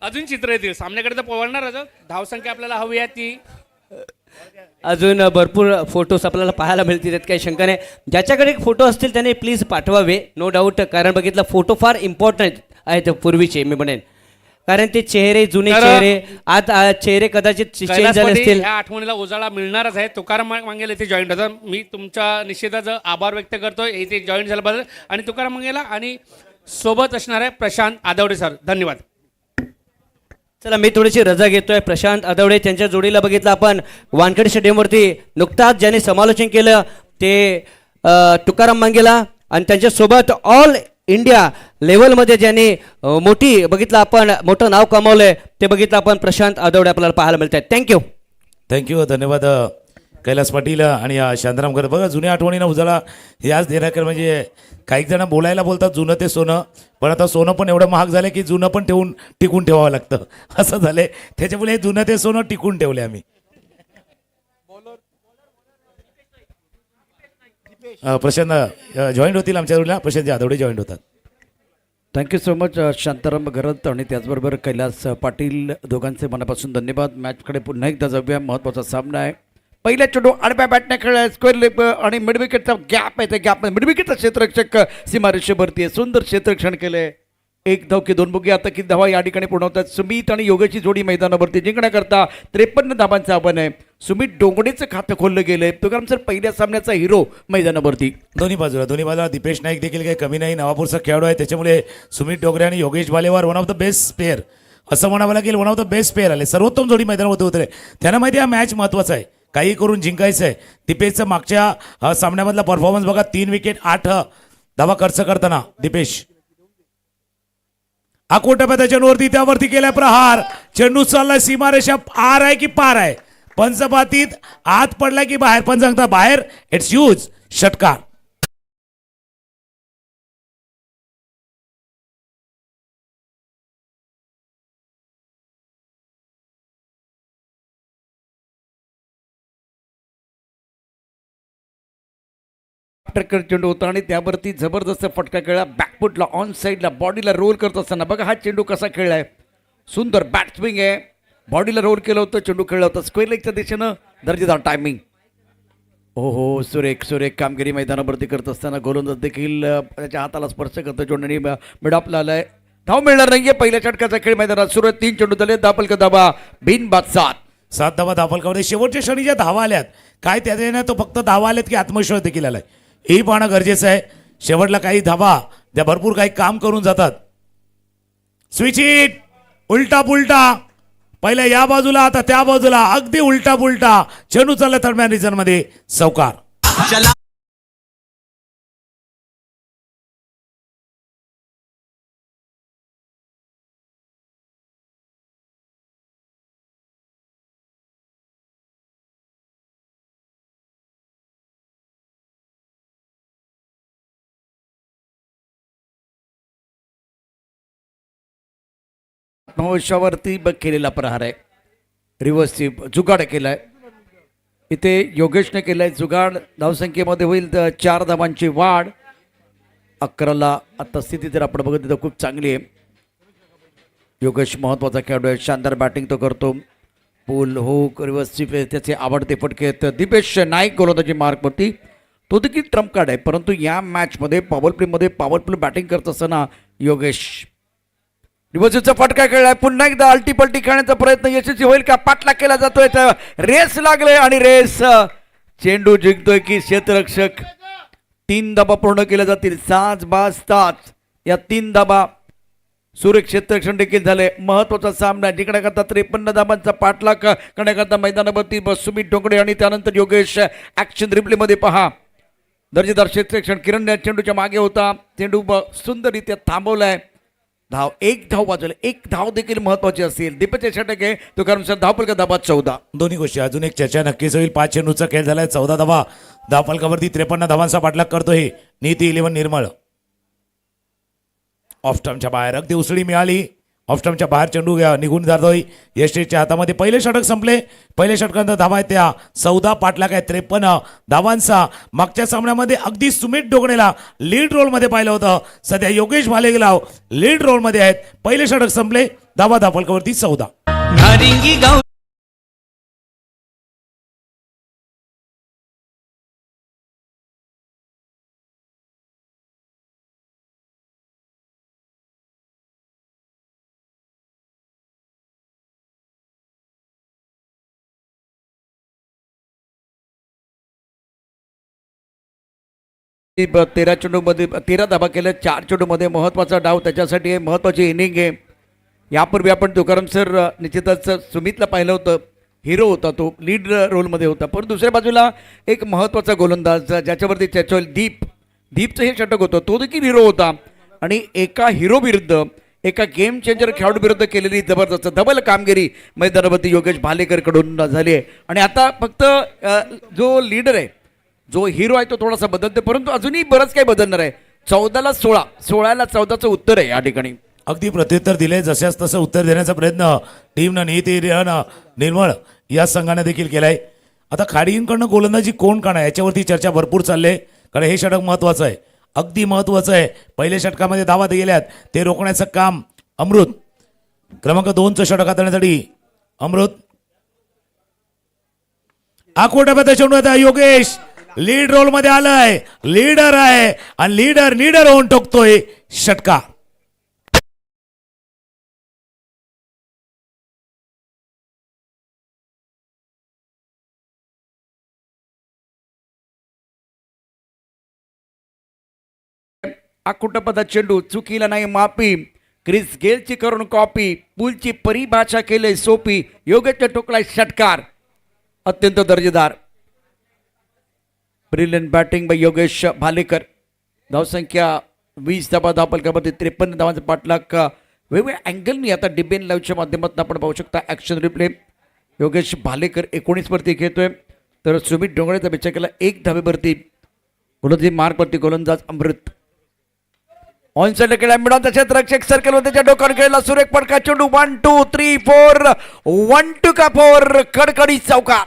अजून चित्र येतील सामन्याकडे तर पोवळणारच. धावसंख्या आपल्याला हवी आहे ती. अजून भरपूर फोटोज आपल्याला पाहायला मिळतील त्यात काही शंका नाही. ज्याच्याकडे फोटो असतील त्याने प्लीज पाठवावे नो डाऊट. कारण बघितलं फोटो फार इम्पॉर्टंट आहेत पूर्वीचे मी म्हणेन. कारण ते चेहरे जुने चेहरे आज चेहरे कदाचित चेंज झाले असतील. ह्या आठवणीला उजाळा मिळणारच आहे. तुकाराम मांगेला इथे जॉईन होता. मी तुमच्या निश्चितच आभार व्यक्त करतोय इथे जॉईन झाल्याबद्दल. आणि तुकाराम मांगेला आणि सोबत असणार आहे प्रशांत आदवडे सर. धन्यवाद. चला मी थोडीशी रजा घेतोय. प्रशांत आदवडे त्यांच्या जोडीला बघितलं आपण वानखेडे स्टेडियमवरती नुकताच ज्यांनी समालोचन केलं ते तुकाराम मांगेला. आणि त्यांच्यासोबत ऑल इंडिया लेवलमध्ये ज्यांनी मोठी बघितलं आपण मोठं नाव कमावलंय ते बघितलं आपण प्रशांत आदवडे आपल्याला पाहायला मिळत आहेत. थँक्यू. थँक्यू धन्यवाद कैलास पाटील आणि शांताराम करत बघा जुन्या आठवणीनं उजाळा याच देण्याकर म्हणजे काही जण बोलायला बोलतात जुनं ते सोनं, पण आता सोनं पण एवढं महाग झालं की जुनं पण टिकून ठेवावं लागतं असं झालंय. त्याच्यामुळे हे जुनं ते सोनं टिकून ठेवले आम्ही. प्रशांत जॉईंट होतील आमच्या जोडीला, प्रशांत जाधवडे जॉईंट होतात. थँक्यू सो मच शांताराम घरत आणि त्याचबरोबर कैलास पाटील दोघांचे मनापासून धन्यवाद. मॅचकडे पुन्हा एकदा जाऊया. महत्त्वाचा सामना आहे. पहिल्या चेंडू आडव्या बॅटने खेळला स्क्वेअर लेग आणि मिडविकेटचा गॅप आहे. त्या गॅप मिडविकेटचा क्षेत्ररक्षक सीमारेषेवरती आहे. सुंदर क्षेत्ररक्षण केलंय. एक धाव की दोन बघूया आता किती धावा या ठिकाणी पूर्ण होतात. सुमित आणि योगेशची जोडी मैदानावरती जिंकण्याकरता 53 धावांचं आव्हान आहे. सुमित डोंगडेचं खातं खोललं गेलंय. तुकाराम सर पहिल्या सामन्याचा हिरो मैदानावरती. दोन्ही बाजूला दीपेश नाईक देखील काही कमी नाही, नवापूरचा खेळाडू आहे. त्याच्यामुळे सुमित डोगरे आणि Yogesh Bhalewar one of the best player असं म्हणावं लागेल. One of the best player आले, सर्वोत्तम जोडी मैदानावरती उतरले. त्यांना माहिती हा मॅच महत्वाचा आहे, काही करून जिंकायचं आहे. दीपेशचा मागच्या सामन्यामधला परफॉर्मन्स बघा, 3 विकेट 8 धावा खर्च करताना दीपेश आकोटप्या चेंडूवरती त्यावरती केलाय प्रहार. चेंडू चाललाय सीमारेषा आर आहे की पार आहे, पंचपातीत आत पडलाय की बाहेर, पण सांगता बाहेर. इट्स ह्यूज षटकार. टक्कर चेंडू होता आणि त्यावरती जबरदस्त फटका खेळला. बॅकफुटला ऑन साईडला बॉडीला रोल करत असताना बघा हा चेंडू कसा खेळलाय. सुंदर बॅट स्विंग आहे. बॉडीला रोल केलं होतं, चेंडू खेळला होता स्क्वेअर लेगच्या दिशेनं. दर्जेदार टायमिंग. हो सुरेख कामगिरी मैदानावरती करत असताना गोलंदाज देखील त्याच्या हाताला स्पर्श करतो. चेंडूने मिडापला आलाय. धाव मिळणार नाहीये. पहिल्या षटकाचा खेळ मैदानात सुरू आहे. 3 चेंडू झाले. दापल का धाबा बिन बाद 7 धावा दापलकामध्ये. शेवटच्या क्षणी ज्या धावा आल्यात काय त्याने तो फक्त धावा आल्यात की आत्मविश्वास देखील आलाय हे पाहणं गरजेचं आहे. शेवटला काही धावा त्या भरपूर काही काम करून जातात. स्विच हिट उलटा पुलटा, पहिल्या या बाजूला आता त्या बाजूला, अगदी उलटा पुलटा चेंडू चालला दरम्यान रिजन मध्ये. चौकार. आत्मविश्वासावरती केलेला प्रहार आहे. रिव्हर्सची जुगाड केलाय इथे योगेशने केलाय. जुगाड धावसंख्येमध्ये होईल 4 धावांची वाढ. 11ला आता स्थिती जर आपण बघत तर खूप चांगली आहे. योगेश महत्वाचा खेळाडू आहे. शानदार बॅटिंग तो करतो. पूल हुक रिव्हर्सची त्याचे आवडते फटके आहेत. दीपेश नाईक गोलंदाजी मार्कवरती तो देखील ट्रम्प कार्ड आहे. परंतु या मॅचमध्ये पॉवरप्ले बॅटिंग करत असताना योगेश रिव्हर्सचा फटका खेळलाय. पुन्हा एकदा अल्टीपल्टी खेळण्याचा प्रयत्न यशस्वी होईल का? पाठला केला जातोय. रेस लागले आणि रेस चेंडू जिंकतोय की क्षेत्ररक्षक. 3 धाबा पूर्ण केल्या जातील. 7 या 3 धाबा सूर्य क्षेत्ररक्षण देखील झाले. महत्वाचा सामना जिंकण्याकरता 53 धाबांचा पाठलाग करण्याकरता मैदानावरती सुमित डोंगडे आणि त्यानंतर योगेश. ऍक्शन रिप्ले मध्ये पहा. दर्जेदार क्षेत्ररक्षण. किरण या चेंडूच्या मागे होता. चेंडू सुंदररित्या थांबवलाय. एक धाव वाजवले. एक धाव देखील महत्वाची असेल. दीपेशचे षटक आहे तो कारण धावपल का धाबा 14. दोन्ही गोष्टी अजून एक चर्चा नक्कीच होईल. 5 चेंडूचा खेळ झालाय. 14 धावा धावफलकावरती 53 धावांचा पाठलाग करतोय नीती 11 निर्मळ. ऑफ स्टंपच्या बाहेर अगदी उसळी मिळाली. ऑफ स्टंपच्या बाहेर चेंडू निघून जातोय यशच्या हातामध्ये. पहिले षटक संपले. पहिल्या षटकांचा धावा आहेत त्या 14. पाठलाग आहे 53 धावांचा. मागच्या सामन्यामध्ये अगदी सुमित डोगणेला लीड रोलमध्ये पाहिलं होतं. सध्या योगेश भालेगलाव लीड रोलमध्ये आहेत. पहिले षटक संपले. धावा धावफलकावरती 14. ती 13 चेंडूमध्ये 13 धाबा केल्या. 4 चेंडूमध्ये महत्वाचा डाव त्याच्यासाठी आहे. महत्वाची इनिंग आहे. यापूर्वी आपण तुकाराम सर निश्चितच सुमितला पाहिलं होतं. हिरो होता तो. लीड रोलमध्ये होता. पण दुसऱ्या बाजूला एक महत्वाचा गोलंदाज ज्याच्यावरती त्याच्या दीपचं हे षटक होतं. तो देखील हिरो होता. आणि एका हिरो विरुद्ध एका गेम चेंजर खेळाडू विरुद्ध केलेली जबरदस्त डबल कामगिरी मैदानावरती योगेश भालेकर कडून झाली आहे. आणि आता फक्त जो लीडर आहे, जो हिरो आहे तो थोडासा बदलतो, परंतु अजूनही बरंच काही बदलणार आहे. 14ला 16, 16ला 14चं उत्तर आहे या ठिकाणी. अगदी प्रत्युत्तर दिले, जशाच तसं उत्तर देण्याचा प्रयत्न टीमनं निर्मळ या संघाने देखील केलाय. आता खाडींकडनं गोलंदाजी कोण करणार याच्यावरती चर्चा भरपूर चालली आहे, कारण हे षटक महत्वाचं आहे, अगदी महत्वाचं आहे. पहिल्या षटकामध्ये धावा गेल्यात ते रोखण्याचं काम अमृत, क्रमांक 2चं षटक हाताळण्यासाठी अमृत. आकोटामध्ये चेंडू आता योगेश लीड रोल मध्ये आलाय, लीडर आहे आणि लीडर होऊन टोकतोय षटकार. आकुटपदा चेंडू चुकीला नाही माफी, क्रिस गेलची करून कॉपी, पुलची परिभाषा केली सोपी, योगेशने ठोकलाय षटकार. अत्यंत दर्जेदार brilliant batting by Yogesh Bhalekar. धावसंख्या 20 धावा, धावफलकामध्ये 53 धावांचा पाठलाग वेगवेगळ्या अँगलनी आता डिबेन लाईव्हच्या माध्यमातून आपण पाहू शकता. Action replay. योगेश भालेकर 19 वरती घेतोय, तर सुमित डोंगरेचा विचार केला 1 धावेवरती. गोलंदाजी मार्कवरती गोलंदाज अमृत. ऑन साइड केला मिळून क्षेत्ररक्षक सर्कल त्याच्या डोक्यावर खेळला सुरेख पडका चेंडू. 1 2 3 4 1 2 का 4 कडकडी चौकार.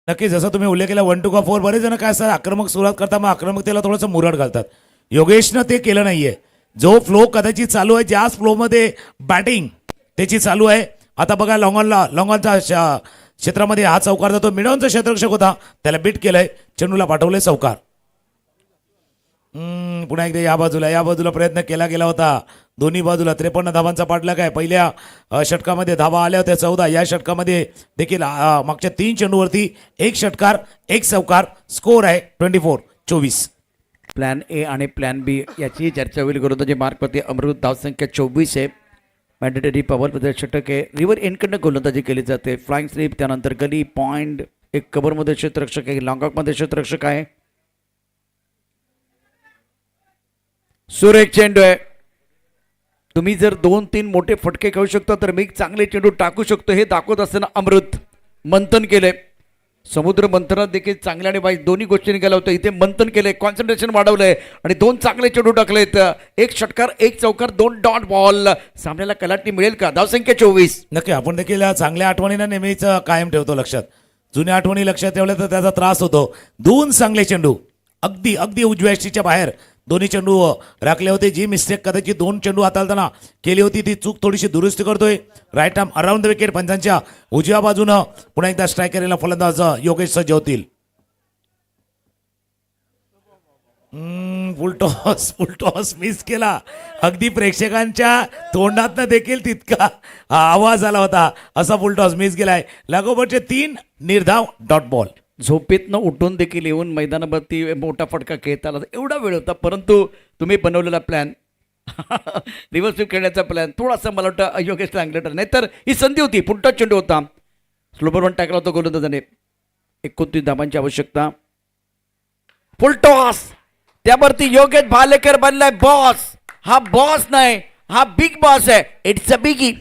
नक्की जसं तुम्ही उल्लेख केला 1 2 का 4, बरेच जण काय असतात आक्रमक सुरुवात करतात, मग आक्रमकतेला थोडंसं मुरड घालतात. योगेशनं ते केलं नाहीये. जो फ्लो कदाचित चालू आहे, ज्याच फ्लोमध्ये बॅटिंग त्याची चालू आहे. आता बघा लॉंगॉनचा क्षेत्रामध्ये हा चौकार जातो, मिडॉनचा क्षेत्ररक्षक होता, त्याला बीट केलंय, चेंडूला पाठवलंय चौकार. पुन्हा एकदा या बाजूला प्रयत्न केला गेला होता. दोन्ही बाजूला 53 धावांचा पाठलाग आहे. पहिल्या षटकामध्ये धावा आल्या होत्या 14, या षटकामध्ये देखील मागच्या 3 चेंडूवरती 1 षटकार 1 चौकार, स्कोर आहे 24-24. प्लॅन ए आणि प्लॅन बी याची चर्चा होईल. गोलंदाजी मार्कवरती अमृत. धावसंख्या 24 आहे. मॅन्डेटरी पॉवरमध्ये षटक आहे. रिव्हर एंडकडनं गोलंदाजी केली जाते. फ्लाइंग स्लिप, त्यानंतर गली पॉइंट, एक कव्हरमध्ये क्षेत्ररक्षक आहे, लॉंग ऑफमध्ये क्षेत्ररक्षक आहे. सुरेख चेंडू आहे. तुम्ही जर 2-3 मोठे फटके खेळू शकता तर मी चांगले चेंडू टाकू शकतो हे दाखवत असताना अमृत मंथन केले. समुद्र मंथनात देखील चांगल्या आणि वाईट दोन्ही गोष्टी निघाल्या होत्या. इथे मंथन केले, कॉन्सन्ट्रेशन वाढवलंय आणि 2 चांगले चेंडू टाकलेत. 1 षटकार 1 चौकार 2 डॉट बॉल. सामन्याला कलाटणी मिळेल का? धावसंख्या 24. नक्की आपण देखील चांगल्या आठवणींना नेहमीच कायम ठेवतो लक्षात. जुन्या आठवणी लक्षात ठेवल्या तर त्याचा त्रास होतो. 2 चांगले चेंडू अगदी उजव्या यष्टीच्या बाहेर दोन्ही चेंडू राखले होते. जी मिस्टेक कदाचित 2 चेंडू हाताळताना केली होती ती चूक थोडीशी दुरुस्ती करतोय. Right arm around the wicket. पंचांच्या उजव्या बाजूनं पुन्हा एकदा स्ट्रायकरला फलंदाज योगेश सज्ज होतील. फुलटॉस मिस केला. अगदी प्रेक्षकांच्या तोंडातनं देखील तितका आवाज आला होता, असा फुलटॉस मिस केलाय. लागोपाठचे 3 निर्धाव डॉट बॉल. झोपेतनं उठून देखील येऊन मैदानावरती मोठा फटका खेळता आला. एवढा वेळ होता, परंतु तुम्ही बनवलेला प्लॅन रिव्हर्स स्वीप खेळण्याचा प्लॅन थोडासा मला वाटतं योगेशला अंगलट नाही तर ही संधी होती. फुलटॉस चेंडू होता, स्लोबर वन टाकला होता गोलंदाजाने. 29 धावांची आवश्यकता. फुलटॉस, त्यावरती योगेश भालेकर बनलाय बॉस. हा बॉस नाही, हा बिग बॉस आहे. It's a biggie.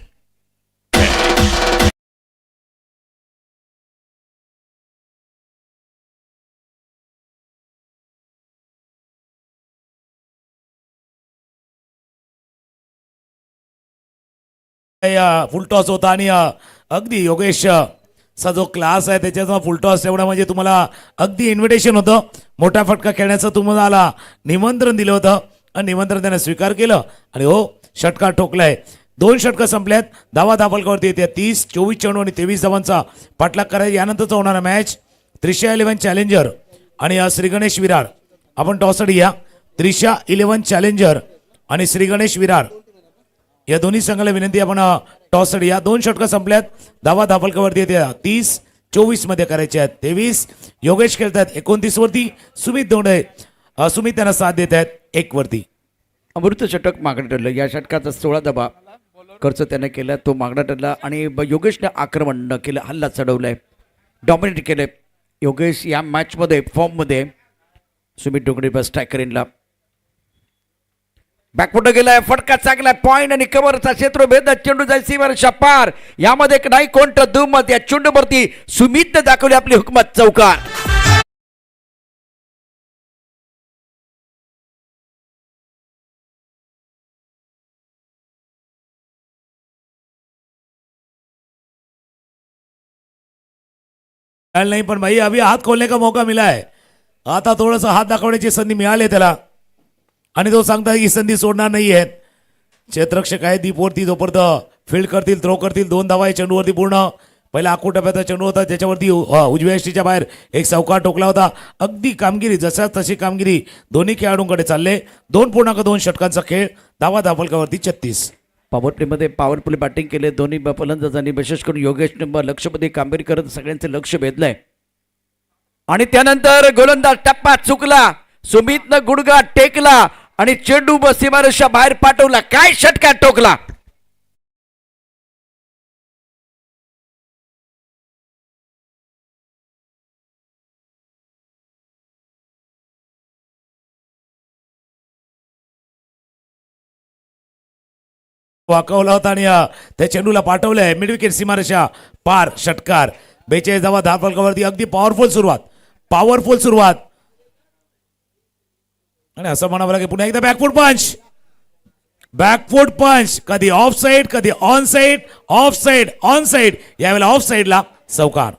फुलटॉस होता आणि अगदी योगेश चा जो क्लास आहे त्याच्याचा फुलटॉस एवढा म्हणजे तुम्हाला अगदी इन्व्हिटेशन होतं. मोठा फटका खेळण्याचं तुम्हाला निमंत्रण दिलं होतं आणि निमंत्रण त्याने स्वीकार केलं आणि हो षटकार ठोकलाय. 2 षटकं संपल्यात. धावफलकावरती येते 30-24 चेंडू आणि 23 धावांचा पाठलाग करायचा. यानंतरचा होणारा मॅच त्रिशा 11 चॅलेंजर आणि श्री गणेश विरार. आपण टॉससाठी या. त्रिशा 11 चॅलेंजर आणि श्री गणेश विरार या दोन्ही संघाला विनंती आपण टॉससाठी या. 2 षटकं संपल्यात. धावफलकावरती येते 30-24 मध्ये करायचे आहेत. 23 योगेश खेळतात. 29 वरती सुमित दोंडे. सुमित त्यांना साथ देत आहेत 1 वरती. अमृत षटक मागणं ठरलं. या षटकाचा 16 धावा खर्च त्याने केला, तो मागणं ठरला आणि योगेशने आक्रमण केलं, हल्ला चढवलाय. डॉमिनेट केले. योगेश या मॅचमध्ये फॉर्ममध्ये. सुमित डोंगरे बस स्ट्रायकरीनला बॅकफुट गेलाय, फटका चांगलाय, पॉइंट आणि कव्हरचा क्षेत्र भेद, चेंडू जाय सीमारेषा पार. यामध्ये एक नाही कोणतं दुमत, या चेंडूवरती सुमितने दाखवली आपली हुकमत, चौकार. नहीं, पण भाई अभी हात खोलने का मौका मिला है. आता थोडंसं हात दाखवण्याची संधी मिळाली आहे त्याला आणि तो सांगता ही संधी सोडणार नाही आहेत. क्षेत्ररक्षक आहे दीपवरती, जोपर्यंत फील्ड करतील, थ्रो करतील. 2 धावा आहे चेंडूवरती पूर्ण. पहिला आखूट टप्प्याचा चेंडू होता, त्याच्यावरती उजव्या यष्टीच्या बाहेर एक चौकार टोकला होता. अगदी कामगिरी जशा तशी कामगिरी दोन्ही खेळाडूंकडे चालले. 2.2 षटकांचा खेळ. धावा धापलकावरती 36. पॉवर प्लेमध्ये पॉवरफुल बॅटिंग केले दोन्ही फलंदाजांनी. विशेष करून योगेशने लक्षमध्ये कामगिरी करत सगळ्यांचं लक्ष भेदलंय. आणि त्यानंतर गोलंदाज टप्पा चुकला, सुमितनं गुडघा टेकला आणि चेंडू सीमारेषा बाहेर पाठवला. काय षटकार टोकला. वाकवला होता आणि त्या चेंडूला पाठवलंय मिड विकेट सीमारेषा पार. षटकार. 42 धावा धापलकावरती. अगदी पॉवरफुल सुरुवात आणि असं म्हणावं लागेल पुन्हा एकदा बॅकफुट पंच. कधी ऑफ साइड, कधी on side, of side, on side. यावेळेला ऑफ साइडला चौकार.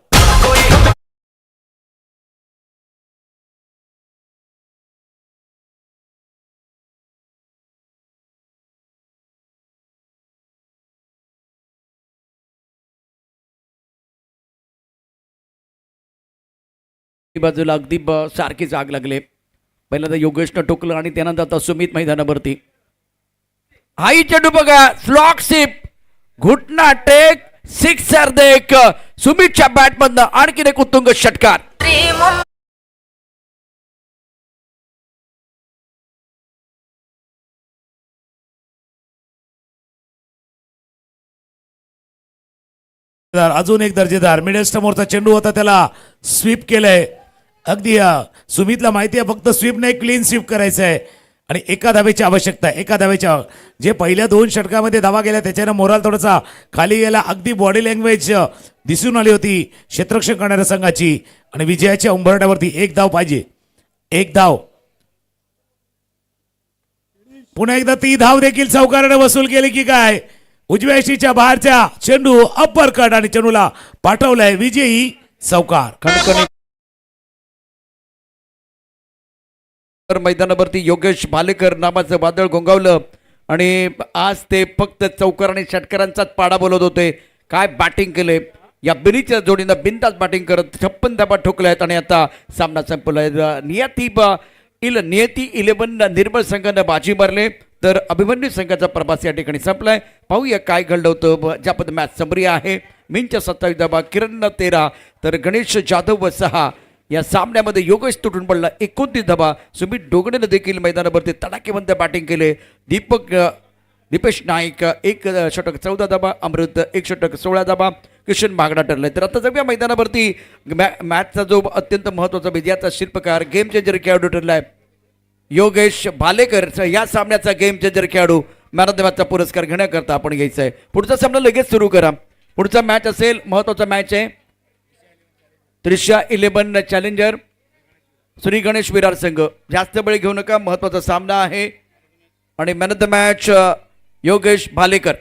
बाजूला अगदी सारखीच आग लागले. पहिल्यांदा योगेशनं टोकलं आणि त्यानंतर आता सुमित मैदानावरती. हाई चेंडू बघा, फ्लॉक सिप, घुटना टेक, सिक्सर देक. सुमितच्या बॅटमधनं आणखीन एक उत्तुंग षटकार. अजून एक दर्जेदार मिडल स्टंपवरचा चेंडू होता, त्याला स्वीप केलंय. अगदी सुमितला माहिती आहे फक्त स्वीप नाही, क्लीन स्वीप करायचं आहे आणि एका धावेची आवश्यकता आहे. एका धावेच्या जे पहिल्या 2 षटकामध्ये धावा गेल्या त्याच्यानं मोराल थोडासा खाली गेला. अगदी बॉडी लँग्वेज दिसून आली होती क्षेत्ररक्षण करणाऱ्या संघाची आणि विजयाच्या उंबरठ्यावरती 1 धाव पाहिजे. 1 धाव. पुन्हा एकदा ती धाव देखील चौकाराने वसूल केली की काय. उजव्या यष्टीच्या बाहेरच्या चेंडू अप्पर कट आणि चेंडूला पाठवलाय विजयी चौकार. खणखणी मैदानावरती योगेश भालेकर नावाचं वादळ घोंगावलं आणि आज ते फक्त चौकार आणि षटकारांचाच पाडा बोलत होते. काय बॅटिंग केले या बिनीच्या जोडीनं, बिनतास बॅटिंग करत 56 धावा ठोकल्यात आणि आता सामना संपलाय. नियती 11 निर्मळ संघानं बाजी मारले तर अभिमन्यू संघाचा प्रवास या ठिकाणी संपलाय. पाहूया काय घडलं होतं. ज्या पद्धतीने मॅच समरी आहे. मीनच्या 27 धावा, किरणनं 13 तर गणेश जाधव 6. या सामन्यामध्ये योगेश तुटून पडला 29 धावा. सुमित डोंगरेनं देखील मैदानावरती तडाखेबंद बॅटिंग केले. दीपेश नाईक 1 षटक 14 धावा, अमृत 1 षटक 16 धावा, किशन बागडा ठरले. तर आता जाऊया मैदानावरती मॅचचा जो अत्यंत महत्त्वाचा विजयाचा शिल्पकार गेम चेंजर खेळाडू ठरलाय योगेश भालेकर. या सामन्याचा गेम चेंजर खेळाडू मॅन ऑफ द मॅचचा पुरस्कार घेण्याकरता आपण घ्यायचा आहे. पुढचा सामना लगेच सुरू करा. पुढचा मॅच असेल महत्त्वाचा मॅच आहे त्रिशा 11 चॅलेंजर श्री गणेश विरार संघ. जास्त वेळ घेऊ नका, महत्त्वाचा सामना आहे आणि man of the match Yogesh Bhalekar.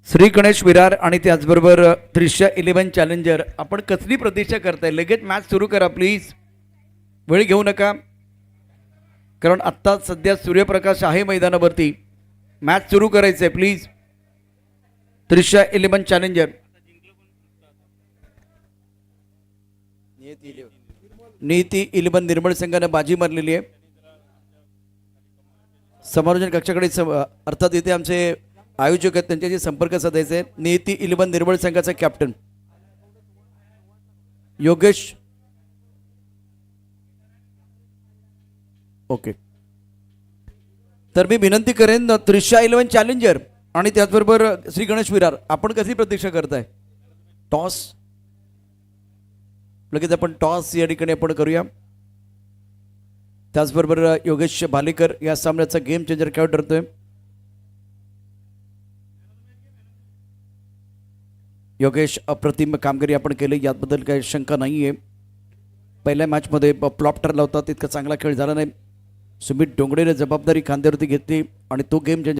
Shri Ganesh Virar आणि त्याचबरोबर त्रिशा 11 चॅलेंजर. आपण कसली प्रतीक्षा करताय? लगेच मॅच सुरू करा प्लीज, वेळ घेऊ नका, कारण आत्ता सध्या सूर्यप्रकाश आहे मैदानावरती. मॅच सुरू करायचं आहे प्लीज. त्रिशा 11 चॅलेंजर, नीती 11 निर्मळ संघानं बाजी मारलेली आहे. समालोचन कक्षाकडे अर्थात इथे आमचे आयोजक आहेत, त्यांच्याशी संपर्क साधायचे आहे. नीती 11 निर्मळ संघाचा कॅप्टन योगेश. ओके, तर मी विनंती करेन त्रिशा 11 चॅलेंजर आणि त्याचबरोबर श्री गणेश विरार, आपण कशी प्रतीक्षा करताय? टॉस लगेच आपण टॉस या ठिकाणी आपण करूया. त्याचबरोबर योगेश भालेकर या सामन्याचा गेम चेंजर खेळ ठरतोय. योगेश अप्रतिम कामगिरी आपण केली, याबद्दल काही शंका नाही आहे. पहिल्या मॅचमध्ये फ्लॉप ठरला होता, तितका चांगला खेळ झाला नाही. सुमित डोंगरेने जबाबदारी खांद्यावरती घेतली आणि तो गेम चेंजर